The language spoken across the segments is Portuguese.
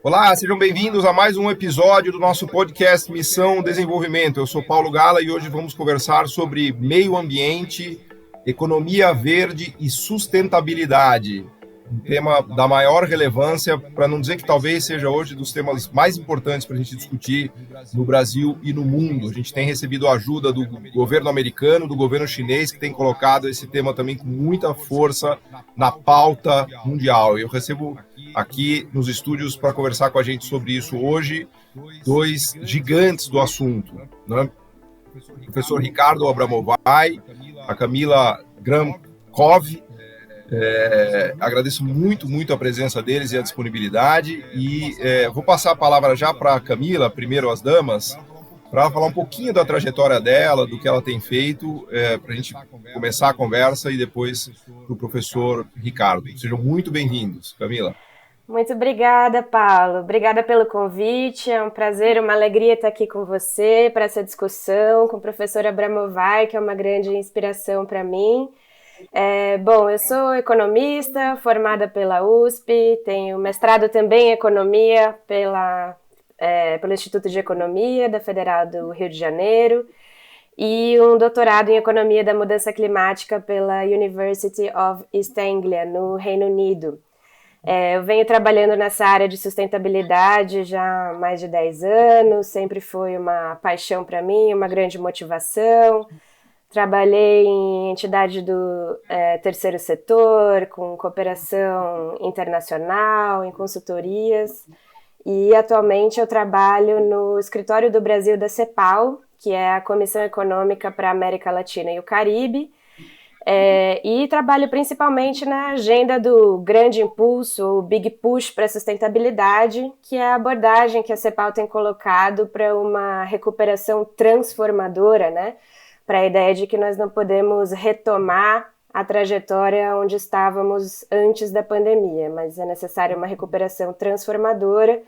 Olá, sejam bem-vindos a mais um episódio do nosso podcast Missão Desenvolvimento. Eu sou Paulo Gala e hoje vamos conversar sobre meio ambiente, economia verde e sustentabilidade. Um tema da maior relevância, para não dizer que talvez seja hoje dos temas mais importantes para a gente discutir no Brasil e no mundo. A gente tem recebido a ajuda do governo americano, do governo chinês, que tem colocado esse tema também com muita força na pauta mundial. Eu recebo aqui nos estúdios para conversar com a gente sobre isso hoje dois gigantes do assunto, né? O professor Ricardo Abramovay, a Camila Gramkov. Agradeço muito a presença deles e a disponibilidade e vou passar a palavra já para a Camila, primeiro as damas, para falar um pouquinho da trajetória dela, do que ela tem feito, para a gente começar a conversa e depois para o professor Ricardo. Sejam muito bem-vindos, Camila. Muito obrigada, Paulo. Obrigada pelo convite. É um prazer, uma alegria estar aqui com você para essa discussão, com o professor Abramovay, que é uma grande inspiração para mim. Bom, eu sou economista, formada pela USP, tenho mestrado também em economia pelo Instituto de Economia da Federal do Rio de Janeiro e um doutorado em economia da mudança climática pela University of East Anglia, no Reino Unido. Eu venho trabalhando nessa área de sustentabilidade já há mais de 10 anos, sempre foi uma paixão para mim, uma grande motivação. Trabalhei em entidade do terceiro setor, com cooperação internacional, em consultorias, e atualmente eu trabalho no escritório do Brasil da CEPAL, que é a Comissão Econômica para a América Latina e o Caribe, e trabalho principalmente na agenda do grande impulso, o Big Push para a sustentabilidade, que é a abordagem que a CEPAL tem colocado para uma recuperação transformadora, né? Para a ideia de que nós não podemos retomar a trajetória onde estávamos antes da pandemia, mas é necessária uma recuperação transformadora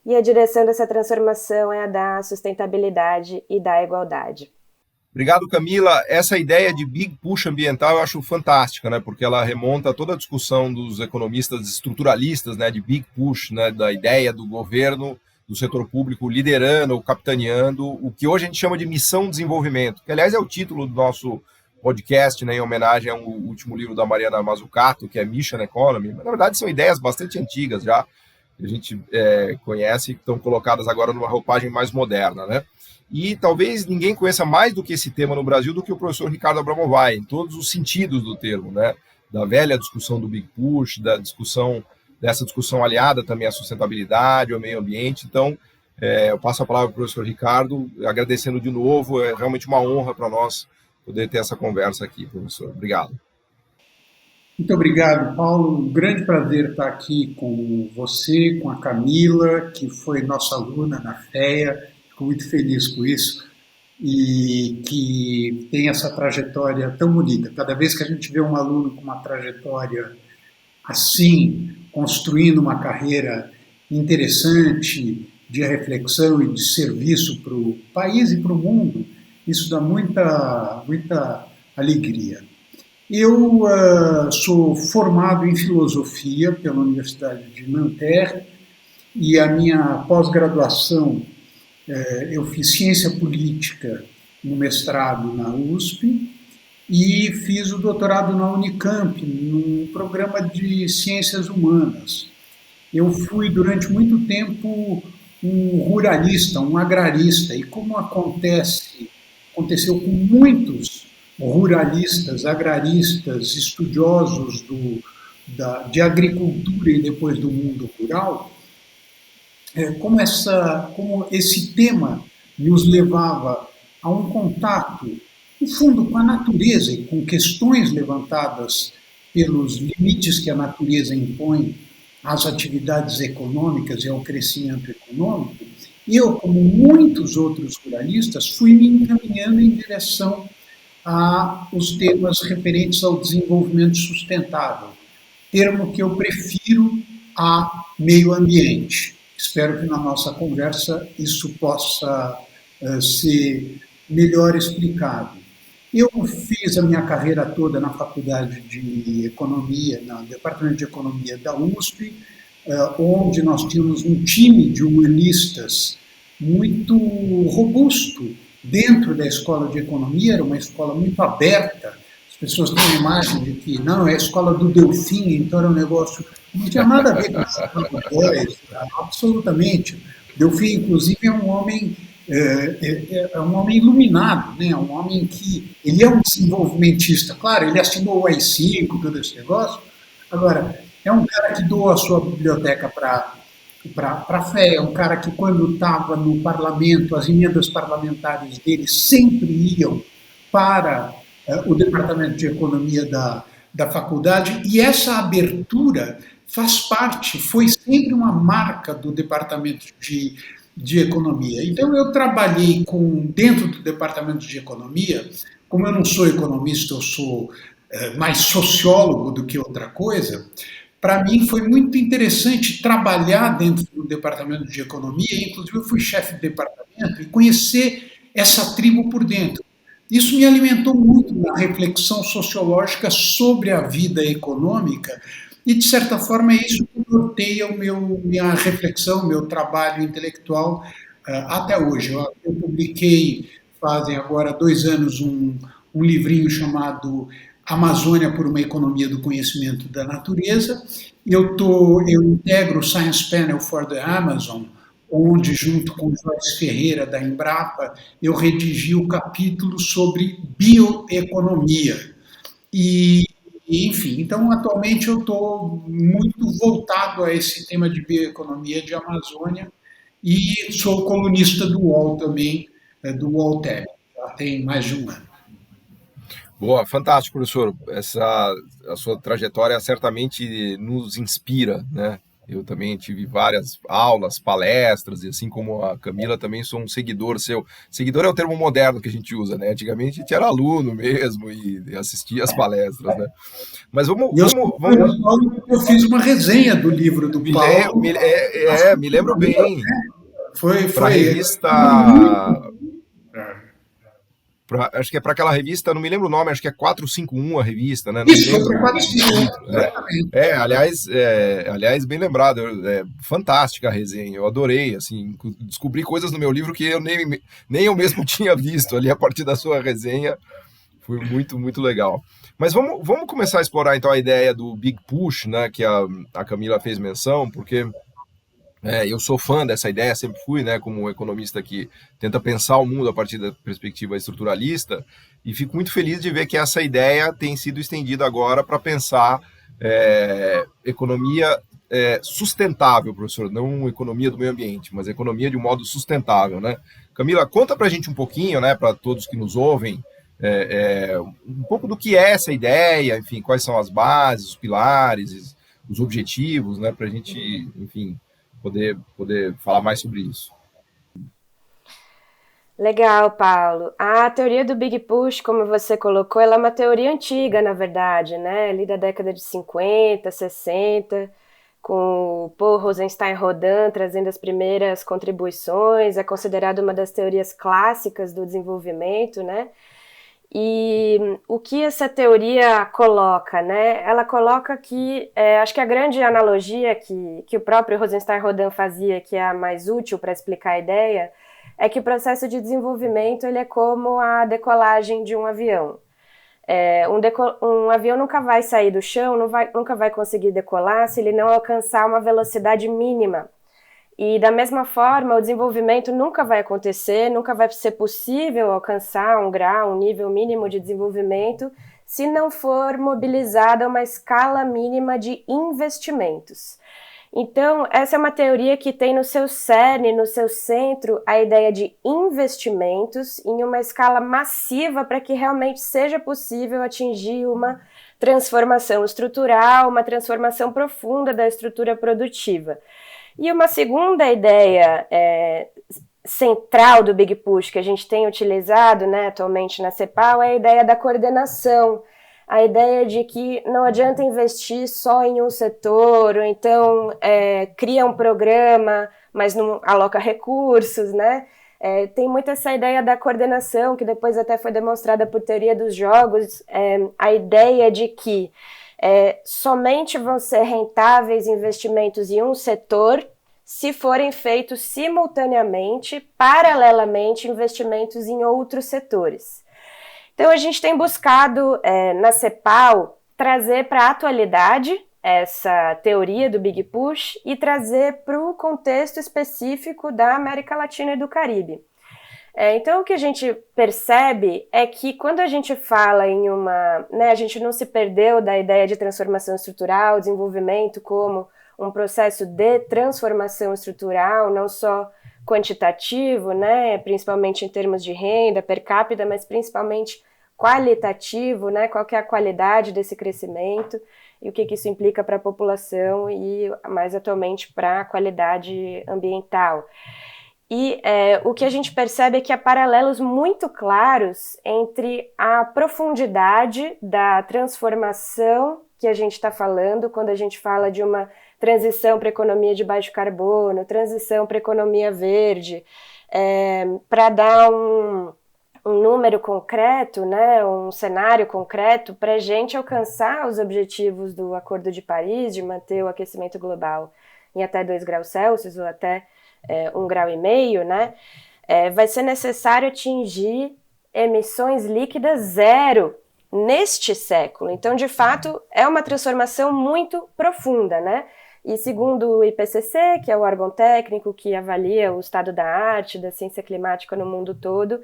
e a direção dessa transformação é a da sustentabilidade e da igualdade. Obrigado, Camila. Essa ideia de Big Push ambiental eu acho fantástica, né? Porque ela remonta a toda a discussão dos economistas estruturalistas, né? De Big Push, né? Da ideia do governo, do setor público liderando ou capitaneando o que hoje a gente chama de missão de desenvolvimento, que aliás é o título do nosso podcast, né? Em homenagem ao último livro da Mariana Mazzucato, que é Mission Economy. Mas, na verdade, são ideias bastante antigas já, que a gente conhece e estão colocadas agora numa roupagem mais moderna, né? E talvez ninguém conheça mais do que esse tema no Brasil do que o professor Ricardo Abramovay, em todos os sentidos do termo, né? Da velha discussão do Big Push, dessa discussão aliada também à sustentabilidade, ao meio ambiente. Então, eu passo a palavra para o professor Ricardo, agradecendo de novo, é realmente uma honra para nós poder ter essa conversa aqui, professor. Obrigado. Muito obrigado, Paulo. Um grande prazer estar aqui com você, com a Camila, que foi nossa aluna na FEA. Fico muito feliz com isso e que tem essa trajetória tão bonita. Cada vez que a gente vê um aluno com uma trajetória assim, construindo uma carreira interessante de reflexão e de serviço para o país e para o mundo, isso dá muita alegria. Eu sou formado em filosofia pela Universidade de Nanterre e a minha pós-graduação eu fiz ciência política no mestrado na USP e fiz o doutorado na Unicamp, num programa de ciências humanas. Eu fui, durante muito tempo, um ruralista, um agrarista, e como aconteceu com muitos ruralistas, agraristas, estudiosos de agricultura e depois do mundo rural, como esse tema nos levava a um contato, no fundo, com a natureza e com questões levantadas pelos limites que a natureza impõe às atividades econômicas e ao crescimento econômico, eu, como muitos outros ruralistas, fui me encaminhando em direção aos temas referentes ao desenvolvimento sustentável, termo que eu prefiro a meio ambiente. Espero que na nossa conversa isso possa ser melhor explicado. Eu fiz a minha carreira toda na Faculdade de Economia, no Departamento de Economia da USP, onde nós tínhamos um time de humanistas muito robusto dentro da escola de economia, era uma escola muito aberta. As pessoas têm a imagem de que não, é a escola do Delfim, então era um negócio... Não tinha nada a ver com a escola do Boys, absolutamente. Delfim, inclusive, é um homem iluminado, né? Um homem que ele é um desenvolvimentista. Claro, ele assinou o AI-5, todo esse negócio. Agora, é um cara que doa a sua biblioteca para a fé, é um cara que, quando estava no parlamento, as emendas parlamentares dele sempre iam para o departamento de economia da faculdade, e essa abertura faz parte, foi sempre uma marca do departamento de economia. Então, eu trabalhei dentro do departamento de economia, como eu não sou economista, eu sou mais sociólogo do que outra coisa. Para mim foi muito interessante trabalhar dentro do departamento de economia, inclusive eu fui chefe de departamento, e conhecer essa tribo por dentro. Isso me alimentou muito na reflexão sociológica sobre a vida econômica e, de certa forma, é isso que norteia minha reflexão, meu trabalho intelectual até hoje. Eu publiquei, fazem agora 2 anos, um livrinho chamado Amazônia por uma Economia do Conhecimento da Natureza. Eu integro o Science Panel for the Amazon, onde, junto com o Joyce Ferreira, da Embrapa, eu redigi o capítulo sobre bioeconomia. Enfim, então, atualmente eu estou muito voltado a esse tema de bioeconomia de Amazônia e sou colunista do UOL também, do UOL Tech, já tem mais de 1 ano. Boa, fantástico, professor. A sua trajetória certamente nos inspira, né? Eu também tive várias aulas, palestras, e assim como a Camila, também sou um seguidor seu. Seguidor é o termo moderno que a gente usa, né? Antigamente a gente era aluno mesmo e assistia às palestras, né? Mas vamos... Eu fiz uma resenha do livro do Paulo. Me lembro bem. Foi para a revista... acho que é para aquela revista, não me lembro o nome, acho que é 451 a revista, né? Não Isso, me lembro. 451. Aliás, bem lembrado, fantástica a resenha, eu adorei, assim, descobri coisas no meu livro que eu nem eu mesmo tinha visto ali a partir da sua resenha, foi muito, muito legal. Mas vamos começar a explorar então a ideia do Big Push, né, que a Camila fez menção, porque... eu sou fã dessa ideia, sempre fui, né, como um economista que tenta pensar o mundo a partir da perspectiva estruturalista, e fico muito feliz de ver que essa ideia tem sido estendida agora para pensar economia sustentável, professor, não economia do meio ambiente, mas economia de um modo sustentável, né? Camila, conta para a gente um pouquinho, né, para todos que nos ouvem, um pouco do que é essa ideia, enfim, quais são as bases, os pilares, os objetivos, né, para a gente, enfim... Poder falar mais sobre isso. Legal, Paulo. A teoria do Big Push, como você colocou, ela é uma teoria antiga, na verdade, né? Ali da década de 50, 60, com o Paul Rosenstein-Rodin trazendo as primeiras contribuições, é considerada uma das teorias clássicas do desenvolvimento, né? E o que essa teoria coloca, né? Ela coloca que, acho que a grande analogia que o próprio Rosenstein-Rodin fazia, que é a mais útil para explicar a ideia, é que o processo de desenvolvimento ele é como a decolagem de um avião. Um avião nunca vai sair do chão, nunca vai conseguir decolar se ele não alcançar uma velocidade mínima. E da mesma forma, o desenvolvimento nunca vai acontecer, nunca vai ser possível alcançar um nível mínimo de desenvolvimento, se não for mobilizada uma escala mínima de investimentos. Então, essa é uma teoria que tem no seu cerne, no seu centro, a ideia de investimentos em uma escala massiva para que realmente seja possível atingir uma transformação estrutural, uma transformação profunda da estrutura produtiva. E uma segunda ideia central do Big Push que a gente tem utilizado, né, atualmente na CEPAL é a ideia da coordenação, a ideia de que não adianta investir só em um setor, ou então cria um programa, mas não aloca recursos, né? Tem muito essa ideia da coordenação, que depois até foi demonstrada por teoria dos jogos, a ideia de que somente vão ser rentáveis investimentos em um setor se forem feitos simultaneamente, paralelamente, investimentos em outros setores. Então, a gente tem buscado, na CEPAL, trazer para a atualidade essa teoria do Big Push e trazer para o contexto específico da América Latina e do Caribe. Então, o que a gente percebe é que quando a gente fala em a gente não se perdeu da ideia de transformação estrutural, desenvolvimento como um processo de transformação estrutural, não só quantitativo, né, principalmente em termos de renda per capita, mas principalmente qualitativo, né, qual que é a qualidade desse crescimento e o que isso implica para a população e, mais atualmente, para a qualidade ambiental. E o que a gente percebe é que há paralelos muito claros entre a profundidade da transformação que a gente está falando, quando a gente fala de uma transição para economia de baixo carbono, transição para economia verde, para dar um número concreto, né, um cenário concreto para a gente alcançar os objetivos do Acordo de Paris, de manter o aquecimento global em até 2 graus Celsius ou até 1,5 grau, né, vai ser necessário atingir emissões líquidas zero neste século. Então, de fato, é uma transformação muito profunda, né? E segundo o IPCC, que é o órgão técnico que avalia o estado da arte, da ciência climática no mundo todo,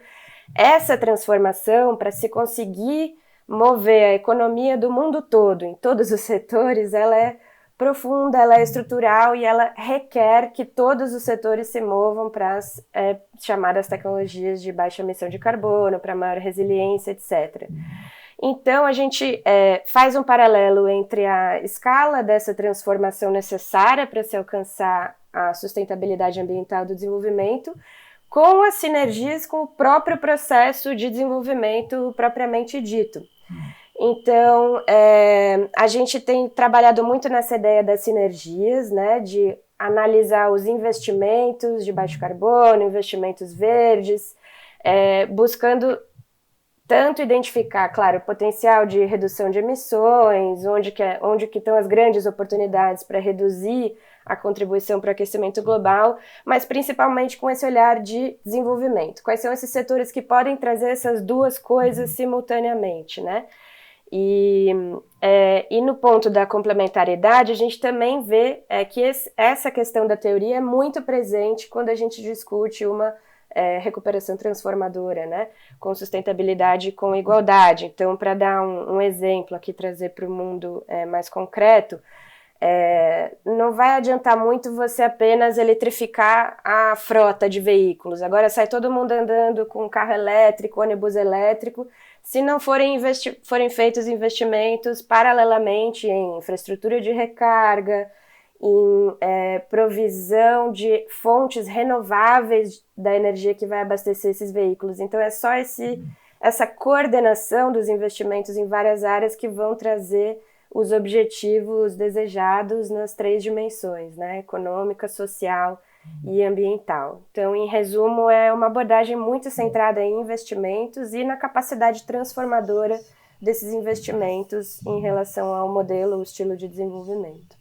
essa transformação, para se conseguir mover a economia do mundo todo, em todos os setores, ela é profunda, ela é estrutural e ela requer que todos os setores se movam para as chamadas tecnologias de baixa emissão de carbono, para maior resiliência, etc. Então, a gente faz um paralelo entre a escala dessa transformação necessária para se alcançar a sustentabilidade ambiental do desenvolvimento com as sinergias com o próprio processo de desenvolvimento propriamente dito. Então, a gente tem trabalhado muito nessa ideia das sinergias, né, de analisar os investimentos de baixo carbono, investimentos verdes, buscando tanto identificar, claro, o potencial de redução de emissões, onde que estão as grandes oportunidades para reduzir a contribuição para o aquecimento global, mas principalmente com esse olhar de desenvolvimento. Quais são esses setores que podem trazer essas duas coisas simultaneamente, né? E no ponto da complementariedade, a gente também vê que essa questão da teoria é muito presente quando a gente discute uma recuperação transformadora, né? Com sustentabilidade e com igualdade. Então, para dar um exemplo aqui, trazer para o mundo mais concreto, não vai adiantar muito você apenas eletrificar a frota de veículos. Agora sai todo mundo andando com carro elétrico, ônibus elétrico, se não forem feitos investimentos paralelamente em infraestrutura de recarga, em provisão de fontes renováveis da energia que vai abastecer esses veículos. Então é só essa coordenação dos investimentos em várias áreas que vão trazer os objetivos desejados nas 3 dimensões, né? Econômica, social e ambiental. Então, em resumo, é uma abordagem muito centrada em investimentos e na capacidade transformadora desses investimentos em relação ao modelo, o estilo de desenvolvimento.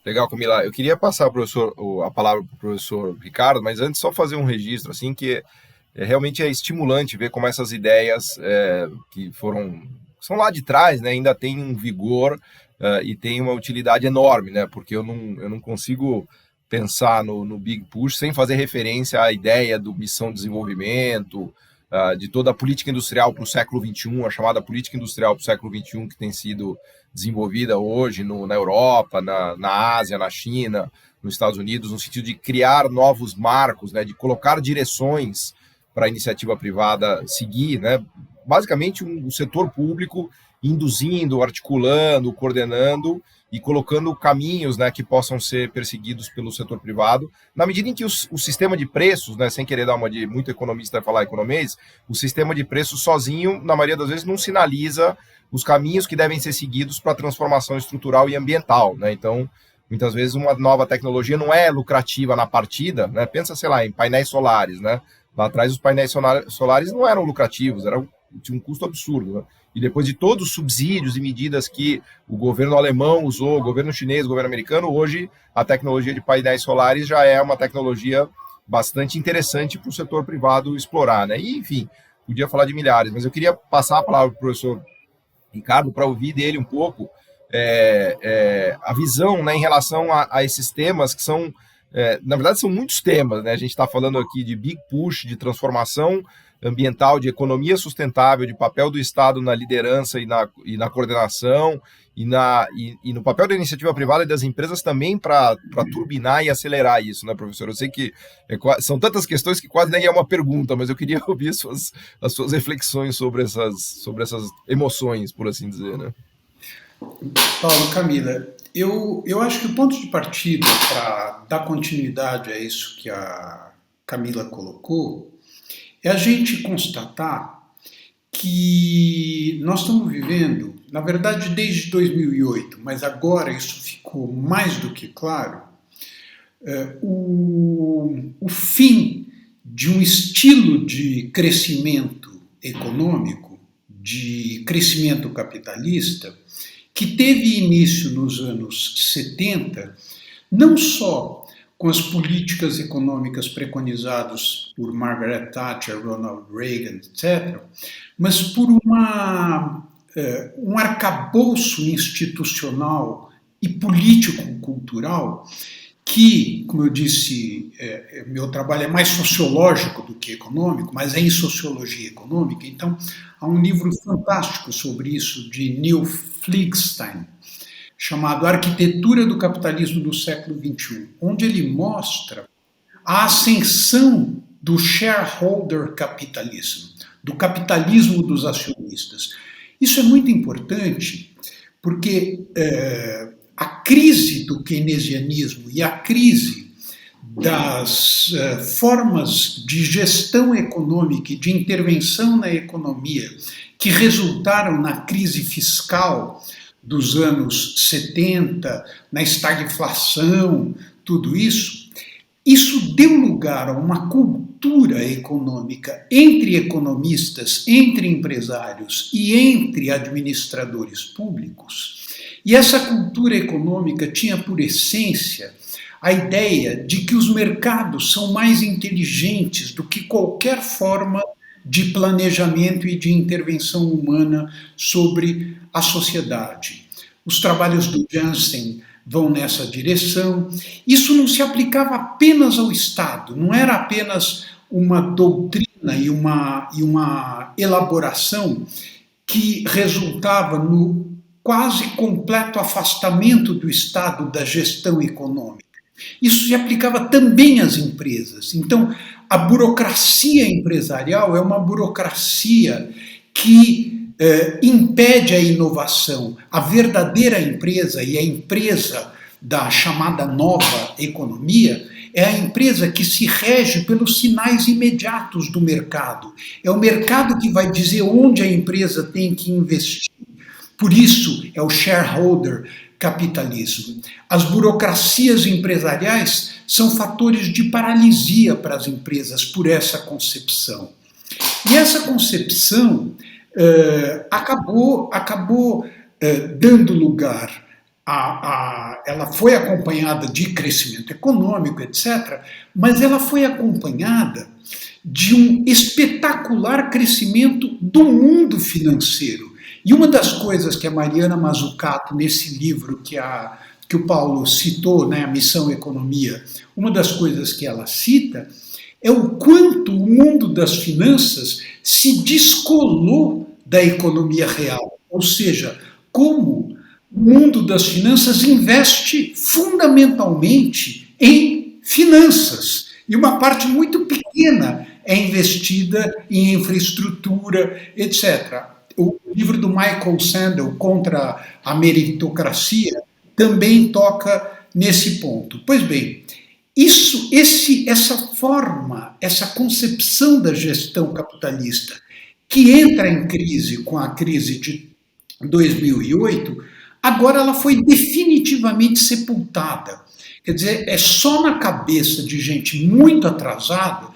Legal, Camila. Eu queria passar a palavra para o professor Ricardo, mas antes só fazer um registro, assim, que realmente é estimulante ver como essas ideias que são lá de trás, né, ainda têm um vigor e têm uma utilidade enorme, né, porque eu não consigo pensar no Big Push sem fazer referência à ideia do missão de desenvolvimento, de toda a política industrial para o século XXI, a chamada política industrial para o século XXI, que tem sido desenvolvida hoje na Europa, na Ásia, na China, nos Estados Unidos, no sentido de criar novos marcos, né, de colocar direções para a iniciativa privada seguir, né, basicamente um setor público induzindo, articulando, coordenando e colocando caminhos, né, que possam ser perseguidos pelo setor privado, na medida em que o sistema de preços, né, sem querer dar uma de muito economista falar economês, o sistema de preços sozinho, na maioria das vezes, não sinaliza os caminhos que devem ser seguidos para a transformação estrutural e ambiental, né? Então, muitas vezes uma nova tecnologia não é lucrativa na partida, né? Pensa, sei lá, em painéis solares, né? Lá atrás os painéis solares não eram lucrativos, eram tinha um custo absurdo, né? E depois de todos os subsídios e medidas que o governo alemão usou, o governo chinês, o governo americano, hoje a tecnologia de painéis solares já é uma tecnologia bastante interessante para o setor privado explorar, né? E, enfim, podia falar de milhares, mas eu queria passar a palavra para o professor Ricardo para ouvir dele um pouco a visão, né, em relação a esses temas que são, na verdade, são muitos temas, né? A gente está falando aqui de big push, de transformação ambiental, de economia sustentável, de papel do Estado na liderança e na coordenação, e no papel da iniciativa privada e das empresas também para turbinar e acelerar isso, né, professor? Eu sei que são tantas questões que quase nem é uma pergunta, mas eu queria ouvir as suas reflexões sobre essas emoções, por assim dizer, né? Paulo, Camila, eu acho que o ponto de partida para dar continuidade a isso que a Camila colocou é a gente constatar que nós estamos vivendo, na verdade desde 2008, mas agora isso ficou mais do que claro, o fim de um estilo de crescimento econômico, de crescimento capitalista, que teve início nos anos 70, não só com as políticas econômicas preconizadas por Margaret Thatcher, Ronald Reagan, etc., mas por um arcabouço institucional e político-cultural que, como eu disse, meu trabalho é mais sociológico do que econômico, mas é em sociologia econômica, então há um livro fantástico sobre isso, de Neil Fligstein, chamado Arquitetura do Capitalismo do Século XXI, onde ele mostra a ascensão do shareholder capitalism, do capitalismo dos acionistas. Isso é muito importante porque a crise do keynesianismo e a crise das formas de gestão econômica e de intervenção na economia que resultaram na crise fiscal dos anos 70, na estagflação, tudo isso deu lugar a uma cultura econômica entre economistas, entre empresários e entre administradores públicos. E essa cultura econômica tinha por essência a ideia de que os mercados são mais inteligentes do que qualquer forma de planejamento e de intervenção humana sobre a sociedade. Os trabalhos do Jansen vão nessa direção. Isso não se aplicava apenas ao Estado, não era apenas uma doutrina e uma elaboração que resultava no quase completo afastamento do Estado da gestão econômica. Isso se aplicava também às empresas. Então, a burocracia empresarial é uma burocracia que impede a inovação. A verdadeira empresa e a empresa da chamada nova economia é a empresa que se rege pelos sinais imediatos do mercado. É o mercado que vai dizer onde a empresa tem que investir. Por isso é o shareholder capitalismo. As burocracias empresariais são fatores de paralisia para as empresas por essa concepção. E essa concepção acabou dando lugar ela foi acompanhada de crescimento econômico, etc., mas ela foi acompanhada de um espetacular crescimento do mundo financeiro. E uma das coisas que a Mariana Mazzucato, nesse livro que o Paulo citou, né, a Missão Economia, uma das coisas que ela cita é o quanto o mundo das finanças se descolou da economia real. Ou seja, como o mundo das finanças investe fundamentalmente em finanças. E uma parte muito pequena é investida em infraestrutura, etc. O livro do Michael Sandel, Contra a Meritocracia, também toca nesse ponto. Pois bem, essa forma, essa concepção da gestão capitalista que entra em crise com a crise de 2008, agora ela foi definitivamente sepultada. Quer dizer, é só na cabeça de gente muito atrasada,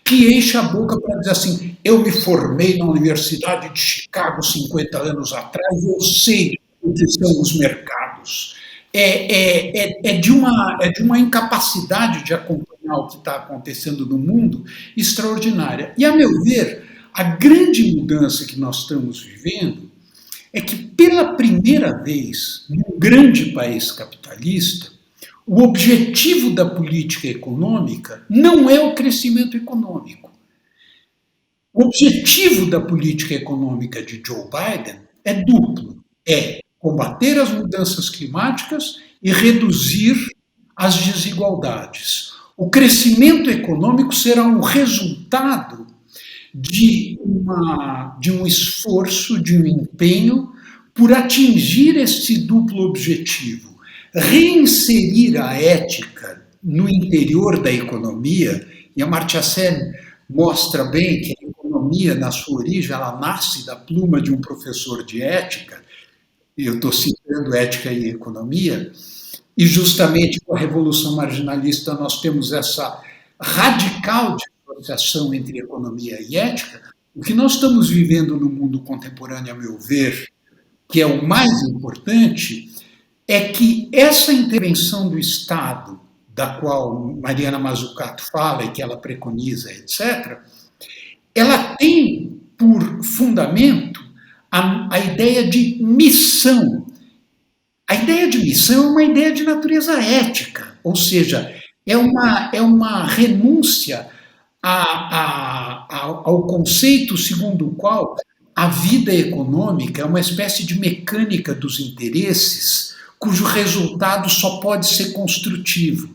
que enche a boca para dizer assim, eu me formei na Universidade de Chicago 50 anos atrás, eu sei o que são os mercados. É de uma incapacidade de acompanhar o que está acontecendo no mundo extraordinária. E, a meu ver, a grande mudança que nós estamos vivendo é que, pela primeira vez, num grande país capitalista, o objetivo da política econômica não é o crescimento econômico. O objetivo da política econômica de Joe Biden é duplo: é combater as mudanças climáticas e reduzir as desigualdades. O crescimento econômico será um resultado de um esforço, de um empenho por atingir esse duplo objetivo. Reinserir a ética no interior da economia, e a Amartya Sen mostra bem que a economia, na sua origem, ela nasce da pluma de um professor de ética, eu estou citando ética e economia, e justamente com a Revolução Marginalista nós temos essa radical dissociação entre economia e ética. O que nós estamos vivendo no mundo contemporâneo, a meu ver, que é o mais importante, é que essa intervenção do Estado, da qual Mariana Mazzucato fala e que ela preconiza, etc., ela tem por fundamento a ideia de missão. A ideia de missão é uma ideia de natureza ética, ou seja, é uma renúncia ao conceito segundo o qual a vida econômica é uma espécie de mecânica dos interesses cujo resultado só pode ser construtivo.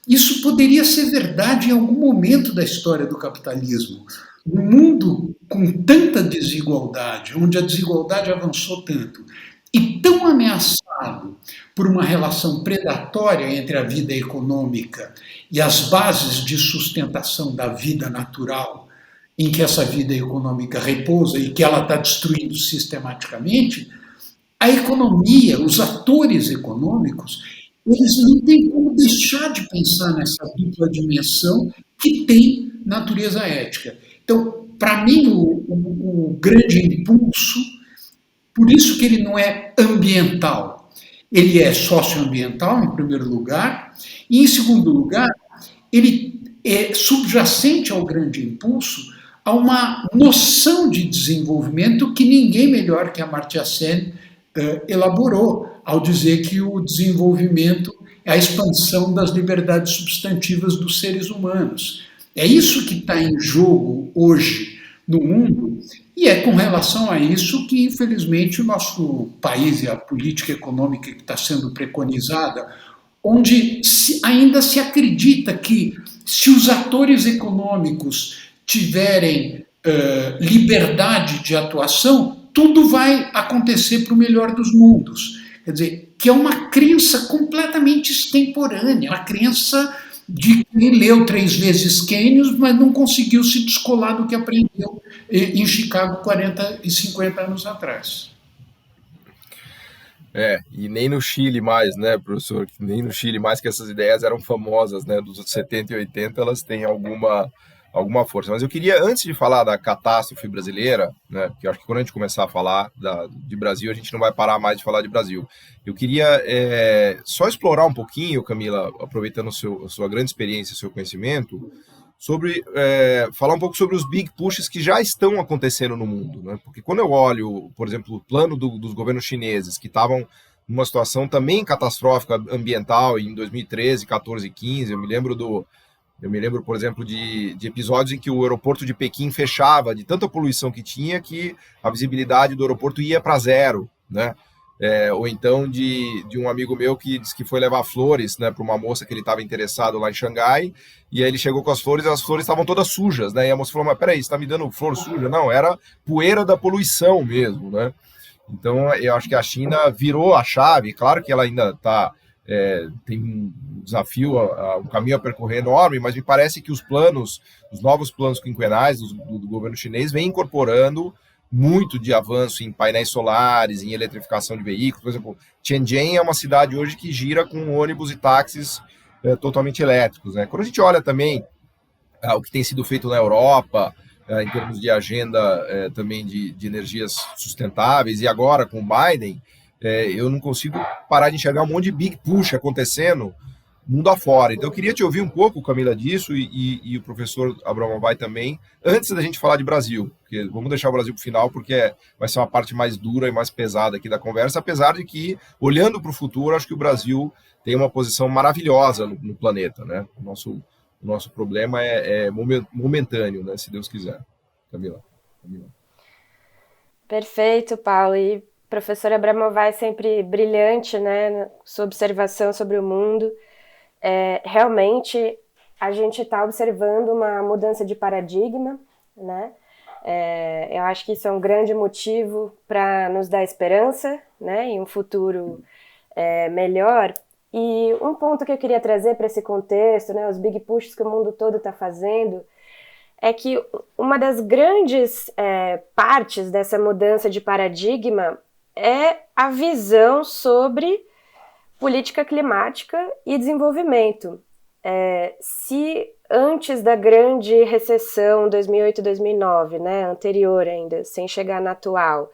Isso poderia ser verdade em algum momento da história do capitalismo. No mundo com tanta desigualdade, onde a desigualdade avançou tanto, e tão ameaçado por uma relação predatória entre a vida econômica e as bases de sustentação da vida natural, em que essa vida econômica repousa e que ela está destruindo sistematicamente, a economia, os atores econômicos, eles não têm como deixar de pensar nessa dupla dimensão que tem natureza ética. Então, para mim, o grande impulso, por isso que ele não é ambiental, ele é socioambiental, em primeiro lugar, e, em segundo lugar, ele é subjacente ao grande impulso a uma noção de desenvolvimento que ninguém melhor que a Amartya Sen elaborou, ao dizer que o desenvolvimento é a expansão das liberdades substantivas dos seres humanos. É isso que está em jogo hoje no mundo, e é com relação a isso que, infelizmente, o nosso país e a política econômica que está sendo preconizada, onde ainda se acredita que, se os atores econômicos tiverem liberdade de atuação, tudo vai acontecer para o melhor dos mundos. Quer dizer, que é uma crença completamente extemporânea, uma crença de quem leu 3 vezes Keynes, mas não conseguiu se descolar do que aprendeu em Chicago 40 e 50 anos atrás. E nem no Chile mais, né, professor? Nem no Chile mais, que essas ideias eram famosas, né, dos 70 e 80, elas têm alguma força. Mas eu queria, antes de falar da catástrofe brasileira, né, que eu acho que quando a gente começar a falar de Brasil, a gente não vai parar mais de falar de Brasil. Eu queria só explorar um pouquinho, Camila, aproveitando a sua grande experiência, o seu conhecimento, sobre falar um pouco sobre os big pushes que já estão acontecendo no mundo, né? Porque quando eu olho, por exemplo, o plano dos governos chineses, que estavam numa situação também catastrófica ambiental em 2013, 14 e 15, eu me lembro, por exemplo, de episódios em que o aeroporto de Pequim fechava de tanta poluição que tinha que a visibilidade do aeroporto ia para zero, né? Ou então de um amigo meu que disse que foi levar flores, né, para uma moça que ele estava interessado lá em Xangai, e aí ele chegou com as flores estavam todas sujas, né? E a moça falou, mas peraí, você está me dando flor suja? Não, era poeira da poluição mesmo, né? Então, eu acho que a China virou a chave. Claro que ela ainda tem um desafio, um caminho a percorrer enorme, mas me parece que os novos planos quinquenais do governo chinês vêm incorporando muito de avanço em painéis solares, em eletrificação de veículos. Por exemplo, Tianjin é uma cidade hoje que gira com ônibus e táxis totalmente elétricos, né? Quando a gente olha também o que tem sido feito na Europa, em termos de agenda também de energias sustentáveis, e agora com o Biden, eu não consigo parar de enxergar um monte de big push acontecendo mundo afora. Então eu queria te ouvir um pouco, Camila, disso, e o professor Abramovay também, antes da gente falar de Brasil, porque vamos deixar o Brasil para o final, porque vai ser uma parte mais dura e mais pesada aqui da conversa, apesar de que, olhando para o futuro, acho que o Brasil tem uma posição maravilhosa no planeta, né? O nosso problema é momentâneo, né? Se Deus quiser. Camila. Perfeito, Paulo. E professor Abramovay é sempre brilhante, né? Sua observação sobre o mundo. Realmente, a gente está observando uma mudança de paradigma, né? Eu acho que isso é um grande motivo para nos dar esperança, né? Em um futuro melhor. E um ponto que eu queria trazer para esse contexto, né, os big pushes que o mundo todo está fazendo, é que uma das grandes partes dessa mudança de paradigma é a visão sobre política climática e desenvolvimento. Se antes da grande recessão 2008-2009, né, anterior ainda, sem chegar na atual,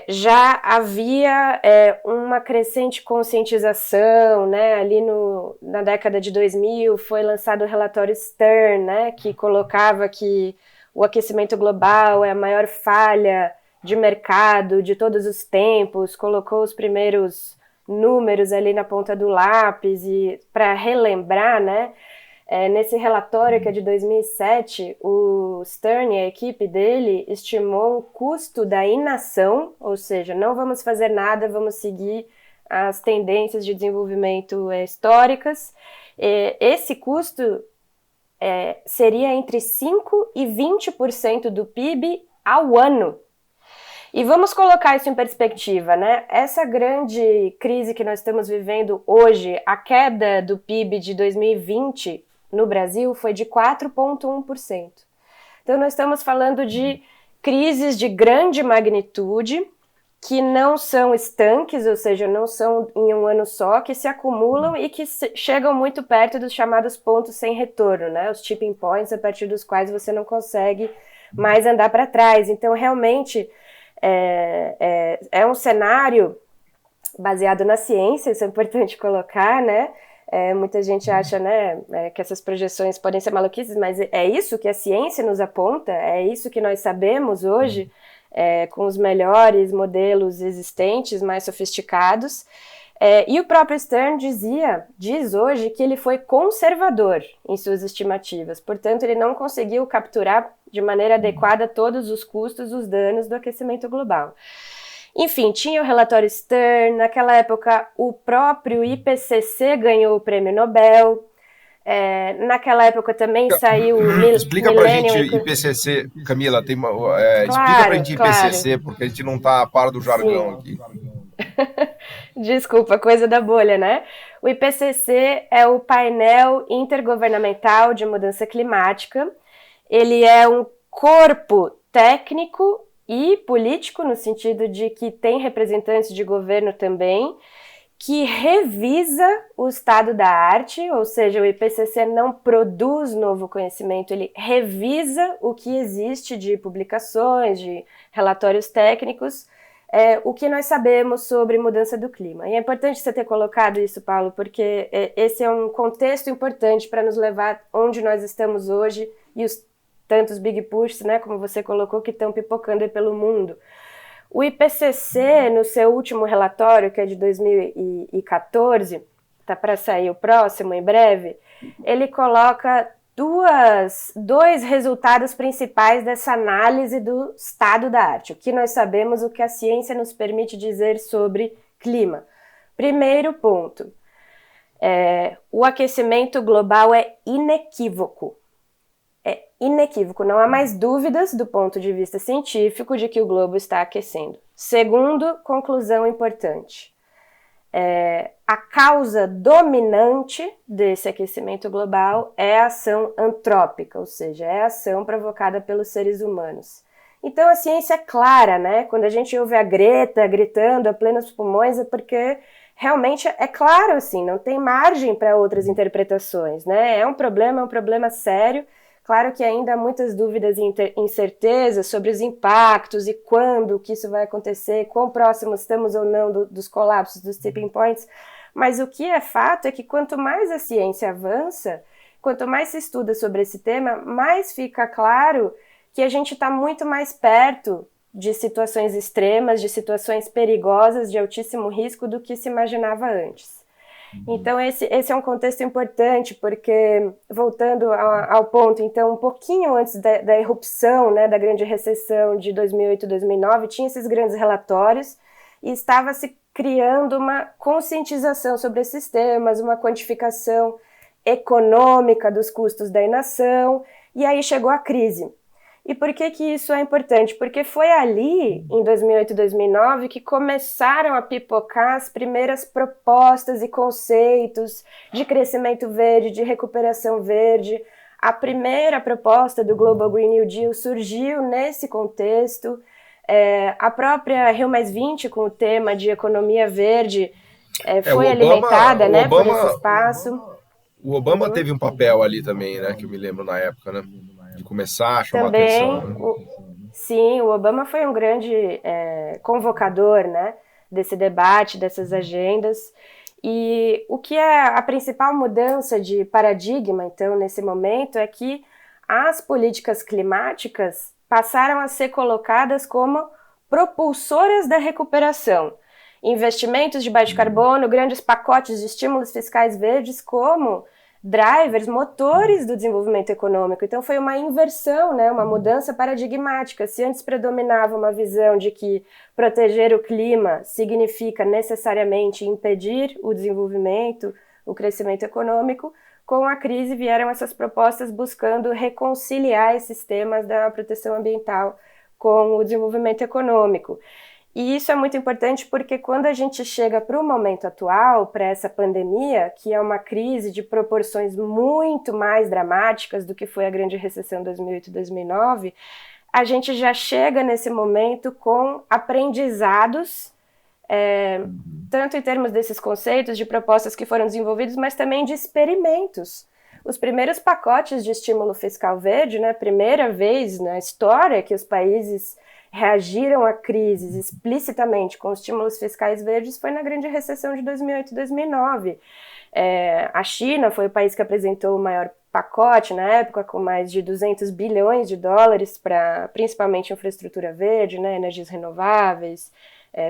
já havia uma crescente conscientização, né? Ali na década de 2000 foi lançado o relatório Stern, né? Que colocava que o aquecimento global é a maior falha de mercado de todos os tempos, colocou os primeiros números ali na ponta do lápis, e para relembrar, né? Nesse relatório, que é de 2007, o Stern e a equipe dele estimou um custo da inação, ou seja, não vamos fazer nada, vamos seguir as tendências de desenvolvimento históricas. Esse custo seria entre 5% e 20% do PIB ao ano. E vamos colocar isso em perspectiva, né? Essa grande crise que nós estamos vivendo hoje, a queda do PIB de 2020 no Brasil foi de 4,1%. Então nós estamos falando de crises de grande magnitude, que não são estanques, ou seja, não são em um ano só, que se acumulam e que chegam muito perto dos chamados pontos sem retorno, né? Os tipping points, a partir dos quais você não consegue mais andar para trás. Então, realmente, é um cenário baseado na ciência, isso é importante colocar, né? Muita gente acha, né, que essas projeções podem ser maluquices, mas é isso que a ciência nos aponta, é isso que nós sabemos hoje, com os melhores modelos existentes, mais sofisticados. E o próprio Stern diz hoje que ele foi conservador em suas estimativas, portanto ele não conseguiu capturar de maneira adequada todos os custos, os danos do aquecimento global. Enfim, tinha o relatório Stern, naquela época o próprio IPCC ganhou o prêmio Nobel, naquela época também saiu o Explica pra gente IPCC, Camila, explica pra gente IPCC, porque a gente não tá a par do jargão aqui. Desculpa, coisa da bolha, né? O IPCC é o Painel Intergovernamental de Mudança Climática. Ele é um corpo técnico e político, no sentido de que tem representantes de governo também, que revisa o estado da arte, ou seja, o IPCC não produz novo conhecimento, ele revisa o que existe de publicações, de relatórios técnicos, o que nós sabemos sobre mudança do clima. E é importante você ter colocado isso, Paulo, porque esse é um contexto importante para nos levar onde nós estamos hoje e os tantos big pushes, né, como você colocou, que estão pipocando aí pelo mundo. O IPCC, no seu último relatório, que é de 2014, está para sair o próximo em breve, ele coloca dois resultados principais dessa análise do estado da arte. O que nós sabemos, o que a ciência nos permite dizer sobre clima. Primeiro ponto, o aquecimento global é inequívoco. Inequívoco, não há mais dúvidas do ponto de vista científico de que o globo está aquecendo. Segundo, conclusão importante. A causa dominante desse aquecimento global é a ação antrópica, ou seja, é a ação provocada pelos seres humanos. Então a ciência é clara, né? Quando a gente ouve a Greta gritando a plenos pulmões é porque realmente é claro, assim, não tem margem para outras interpretações, né? É um problema sério. Claro que ainda há muitas dúvidas e incertezas sobre os impactos e quando que isso vai acontecer, quão próximos estamos ou não dos colapsos, dos tipping points, mas o que é fato é que quanto mais a ciência avança, quanto mais se estuda sobre esse tema, mais fica claro que a gente está muito mais perto de situações extremas, de situações perigosas, de altíssimo risco do que se imaginava antes. Então, esse é um contexto importante, porque, voltando ao ponto, então, um pouquinho antes da erupção, né, da grande recessão de 2008 e 2009, tinha esses grandes relatórios e estava se criando uma conscientização sobre esses temas, uma quantificação econômica dos custos da inação, e aí chegou a crise. E por que isso é importante? Porque foi ali, em 2008 e 2009, que começaram a pipocar as primeiras propostas e conceitos de crescimento verde, de recuperação verde. A primeira proposta do Global Green New Deal surgiu nesse contexto. A própria Rio+20, com o tema de economia verde, foi alimentada, né, por esse espaço. O Obama teve um papel ali também, né, que eu me lembro na época, né, de começar a chamar também, atenção. Né? Sim, o Obama foi um grande convocador, né, desse debate, dessas agendas. E o que é a principal mudança de paradigma, então, nesse momento, é que as políticas climáticas passaram a ser colocadas como propulsoras da recuperação. Investimentos de baixo carbono, grandes pacotes de estímulos fiscais verdes como drivers, motores do desenvolvimento econômico. Então foi uma inversão, né, uma mudança paradigmática. Se antes predominava uma visão de que proteger o clima significa necessariamente impedir o desenvolvimento, o crescimento econômico, com a crise vieram essas propostas buscando reconciliar esses temas da proteção ambiental com o desenvolvimento econômico. E isso é muito importante porque quando a gente chega para o momento atual, para essa pandemia, que é uma crise de proporções muito mais dramáticas do que foi a grande recessão 2008 e 2009, a gente já chega nesse momento com aprendizados, tanto em termos desses conceitos, de propostas que foram desenvolvidas, mas também de experimentos. Os primeiros pacotes de estímulo fiscal verde, né, primeira vez na história que os países reagiram a crises explicitamente com estímulos fiscais verdes foi na grande recessão de 2008 e 2009. A China foi o país que apresentou o maior pacote na época, com mais de 200 bilhões de dólares para principalmente infraestrutura verde, né, energias renováveis,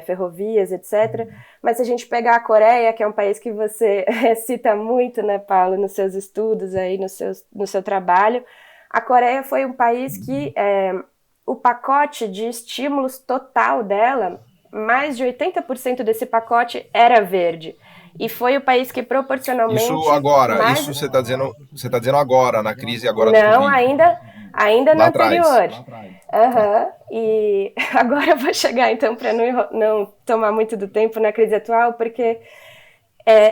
ferrovias, etc. Mas se a gente pegar a Coreia, que é um país que você cita muito, né, Paulo, nos seus estudos, aí, no seu trabalho, a Coreia foi um país que o pacote de estímulos total dela, mais de 80% desse pacote era verde. E foi o país que proporcionalmente... Isso agora, isso você está dizendo agora, na crise agora do Não, Covid. ainda no lá anterior. atrás. E agora eu vou chegar, então, para não tomar muito do tempo na crise atual, porque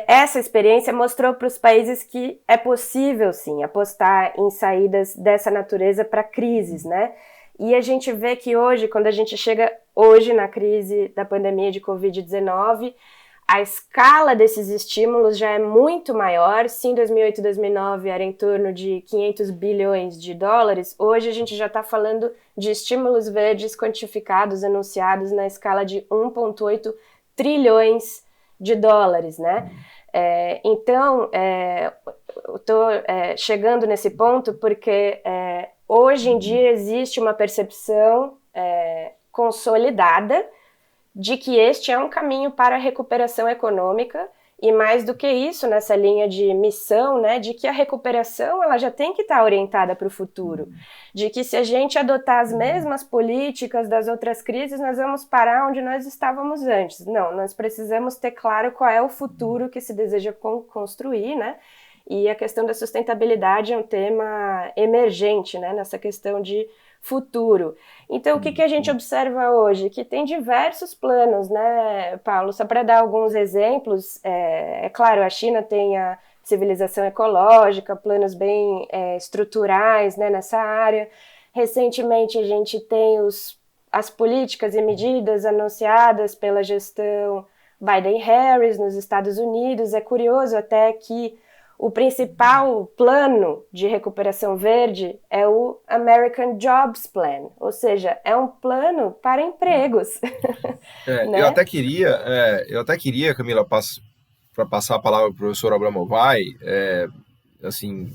essa experiência mostrou para os países que é possível, sim, apostar em saídas dessa natureza para crises, né? E a gente vê que hoje, quando a gente chega hoje na crise da pandemia de Covid-19, a escala desses estímulos já é muito maior. Se em 2008 e 2009 era em torno de 500 bilhões de dólares, hoje a gente já está falando de estímulos verdes quantificados, anunciados na escala de 1,8 trilhões de dólares, né? Então, eu estou chegando nesse ponto porque hoje em dia existe uma percepção consolidada de que este é um caminho para a recuperação econômica e mais do que isso, nessa linha de missão, né, de que a recuperação ela já tem que estar orientada para o futuro, de que se a gente adotar as mesmas políticas das outras crises, nós vamos parar onde nós estávamos antes. Não, nós precisamos ter claro qual é o futuro que se deseja construir, né? E a questão da sustentabilidade é um tema emergente, né, nessa questão de futuro. Então, o que a gente observa hoje? Que tem diversos planos, né, Paulo? Só para dar alguns exemplos, claro, a China tem a civilização ecológica, planos bem estruturais, né, nessa área. Recentemente, a gente tem as políticas e medidas anunciadas pela gestão Biden-Harris nos Estados Unidos. É curioso até que o principal plano de recuperação verde é o American Jobs Plan, ou seja, é um plano para empregos. Né? Eu até queria, Camila, para passar a palavra para o professor Abramovay, assim,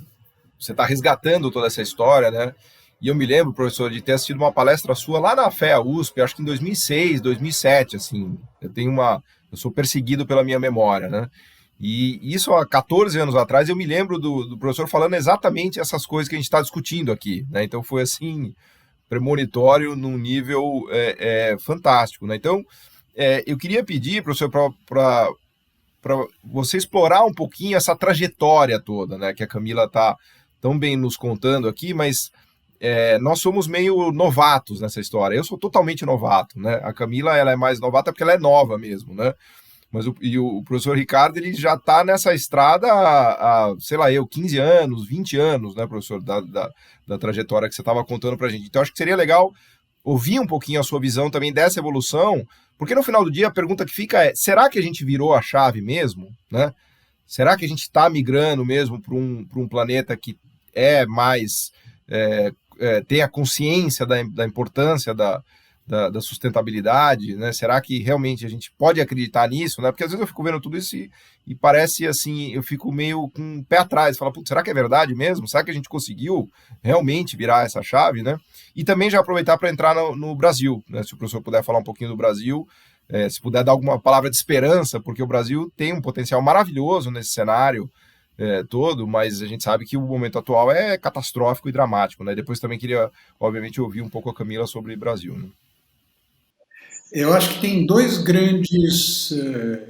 você está resgatando toda essa história, né? E eu me lembro, professor, de ter assistido uma palestra sua lá na FEA USP, acho que em 2006, 2007, assim. Eu sou perseguido pela minha memória, né? E isso há 14 anos atrás, eu me lembro do professor falando exatamente essas coisas que a gente está discutindo aqui, né? Então foi assim, premonitório num nível fantástico, né? Então, eu queria pedir, professor, para você explorar um pouquinho essa trajetória toda, né? Que a Camila está tão bem nos contando aqui, mas nós somos meio novatos nessa história. Eu sou totalmente novato, né? A Camila, ela é mais novata porque ela é nova mesmo, né? Mas o professor Ricardo, ele já está nessa estrada há, sei lá, 15 anos, 20 anos, né, professor, da trajetória que você estava contando para a gente. Então, acho que seria legal ouvir um pouquinho a sua visão também dessa evolução, porque no final do dia a pergunta que fica é, será que a gente virou a chave mesmo, né? Será que a gente está migrando mesmo para um planeta que é mais... tem a consciência da importância da sustentabilidade, né? Será que realmente a gente pode acreditar nisso, né? Porque às vezes eu fico vendo tudo isso e parece assim, eu fico meio com o pé atrás, falo, putz, será que é verdade mesmo? Será que a gente conseguiu realmente virar essa chave, né? E também já aproveitar para entrar no Brasil, né? Se o professor puder falar um pouquinho do Brasil, se puder dar alguma palavra de esperança, porque o Brasil tem um potencial maravilhoso nesse cenário todo, mas a gente sabe que o momento atual é catastrófico e dramático, né? Depois também queria, obviamente, ouvir um pouco a Camila sobre o Brasil, né? Eu acho que tem dois grandes.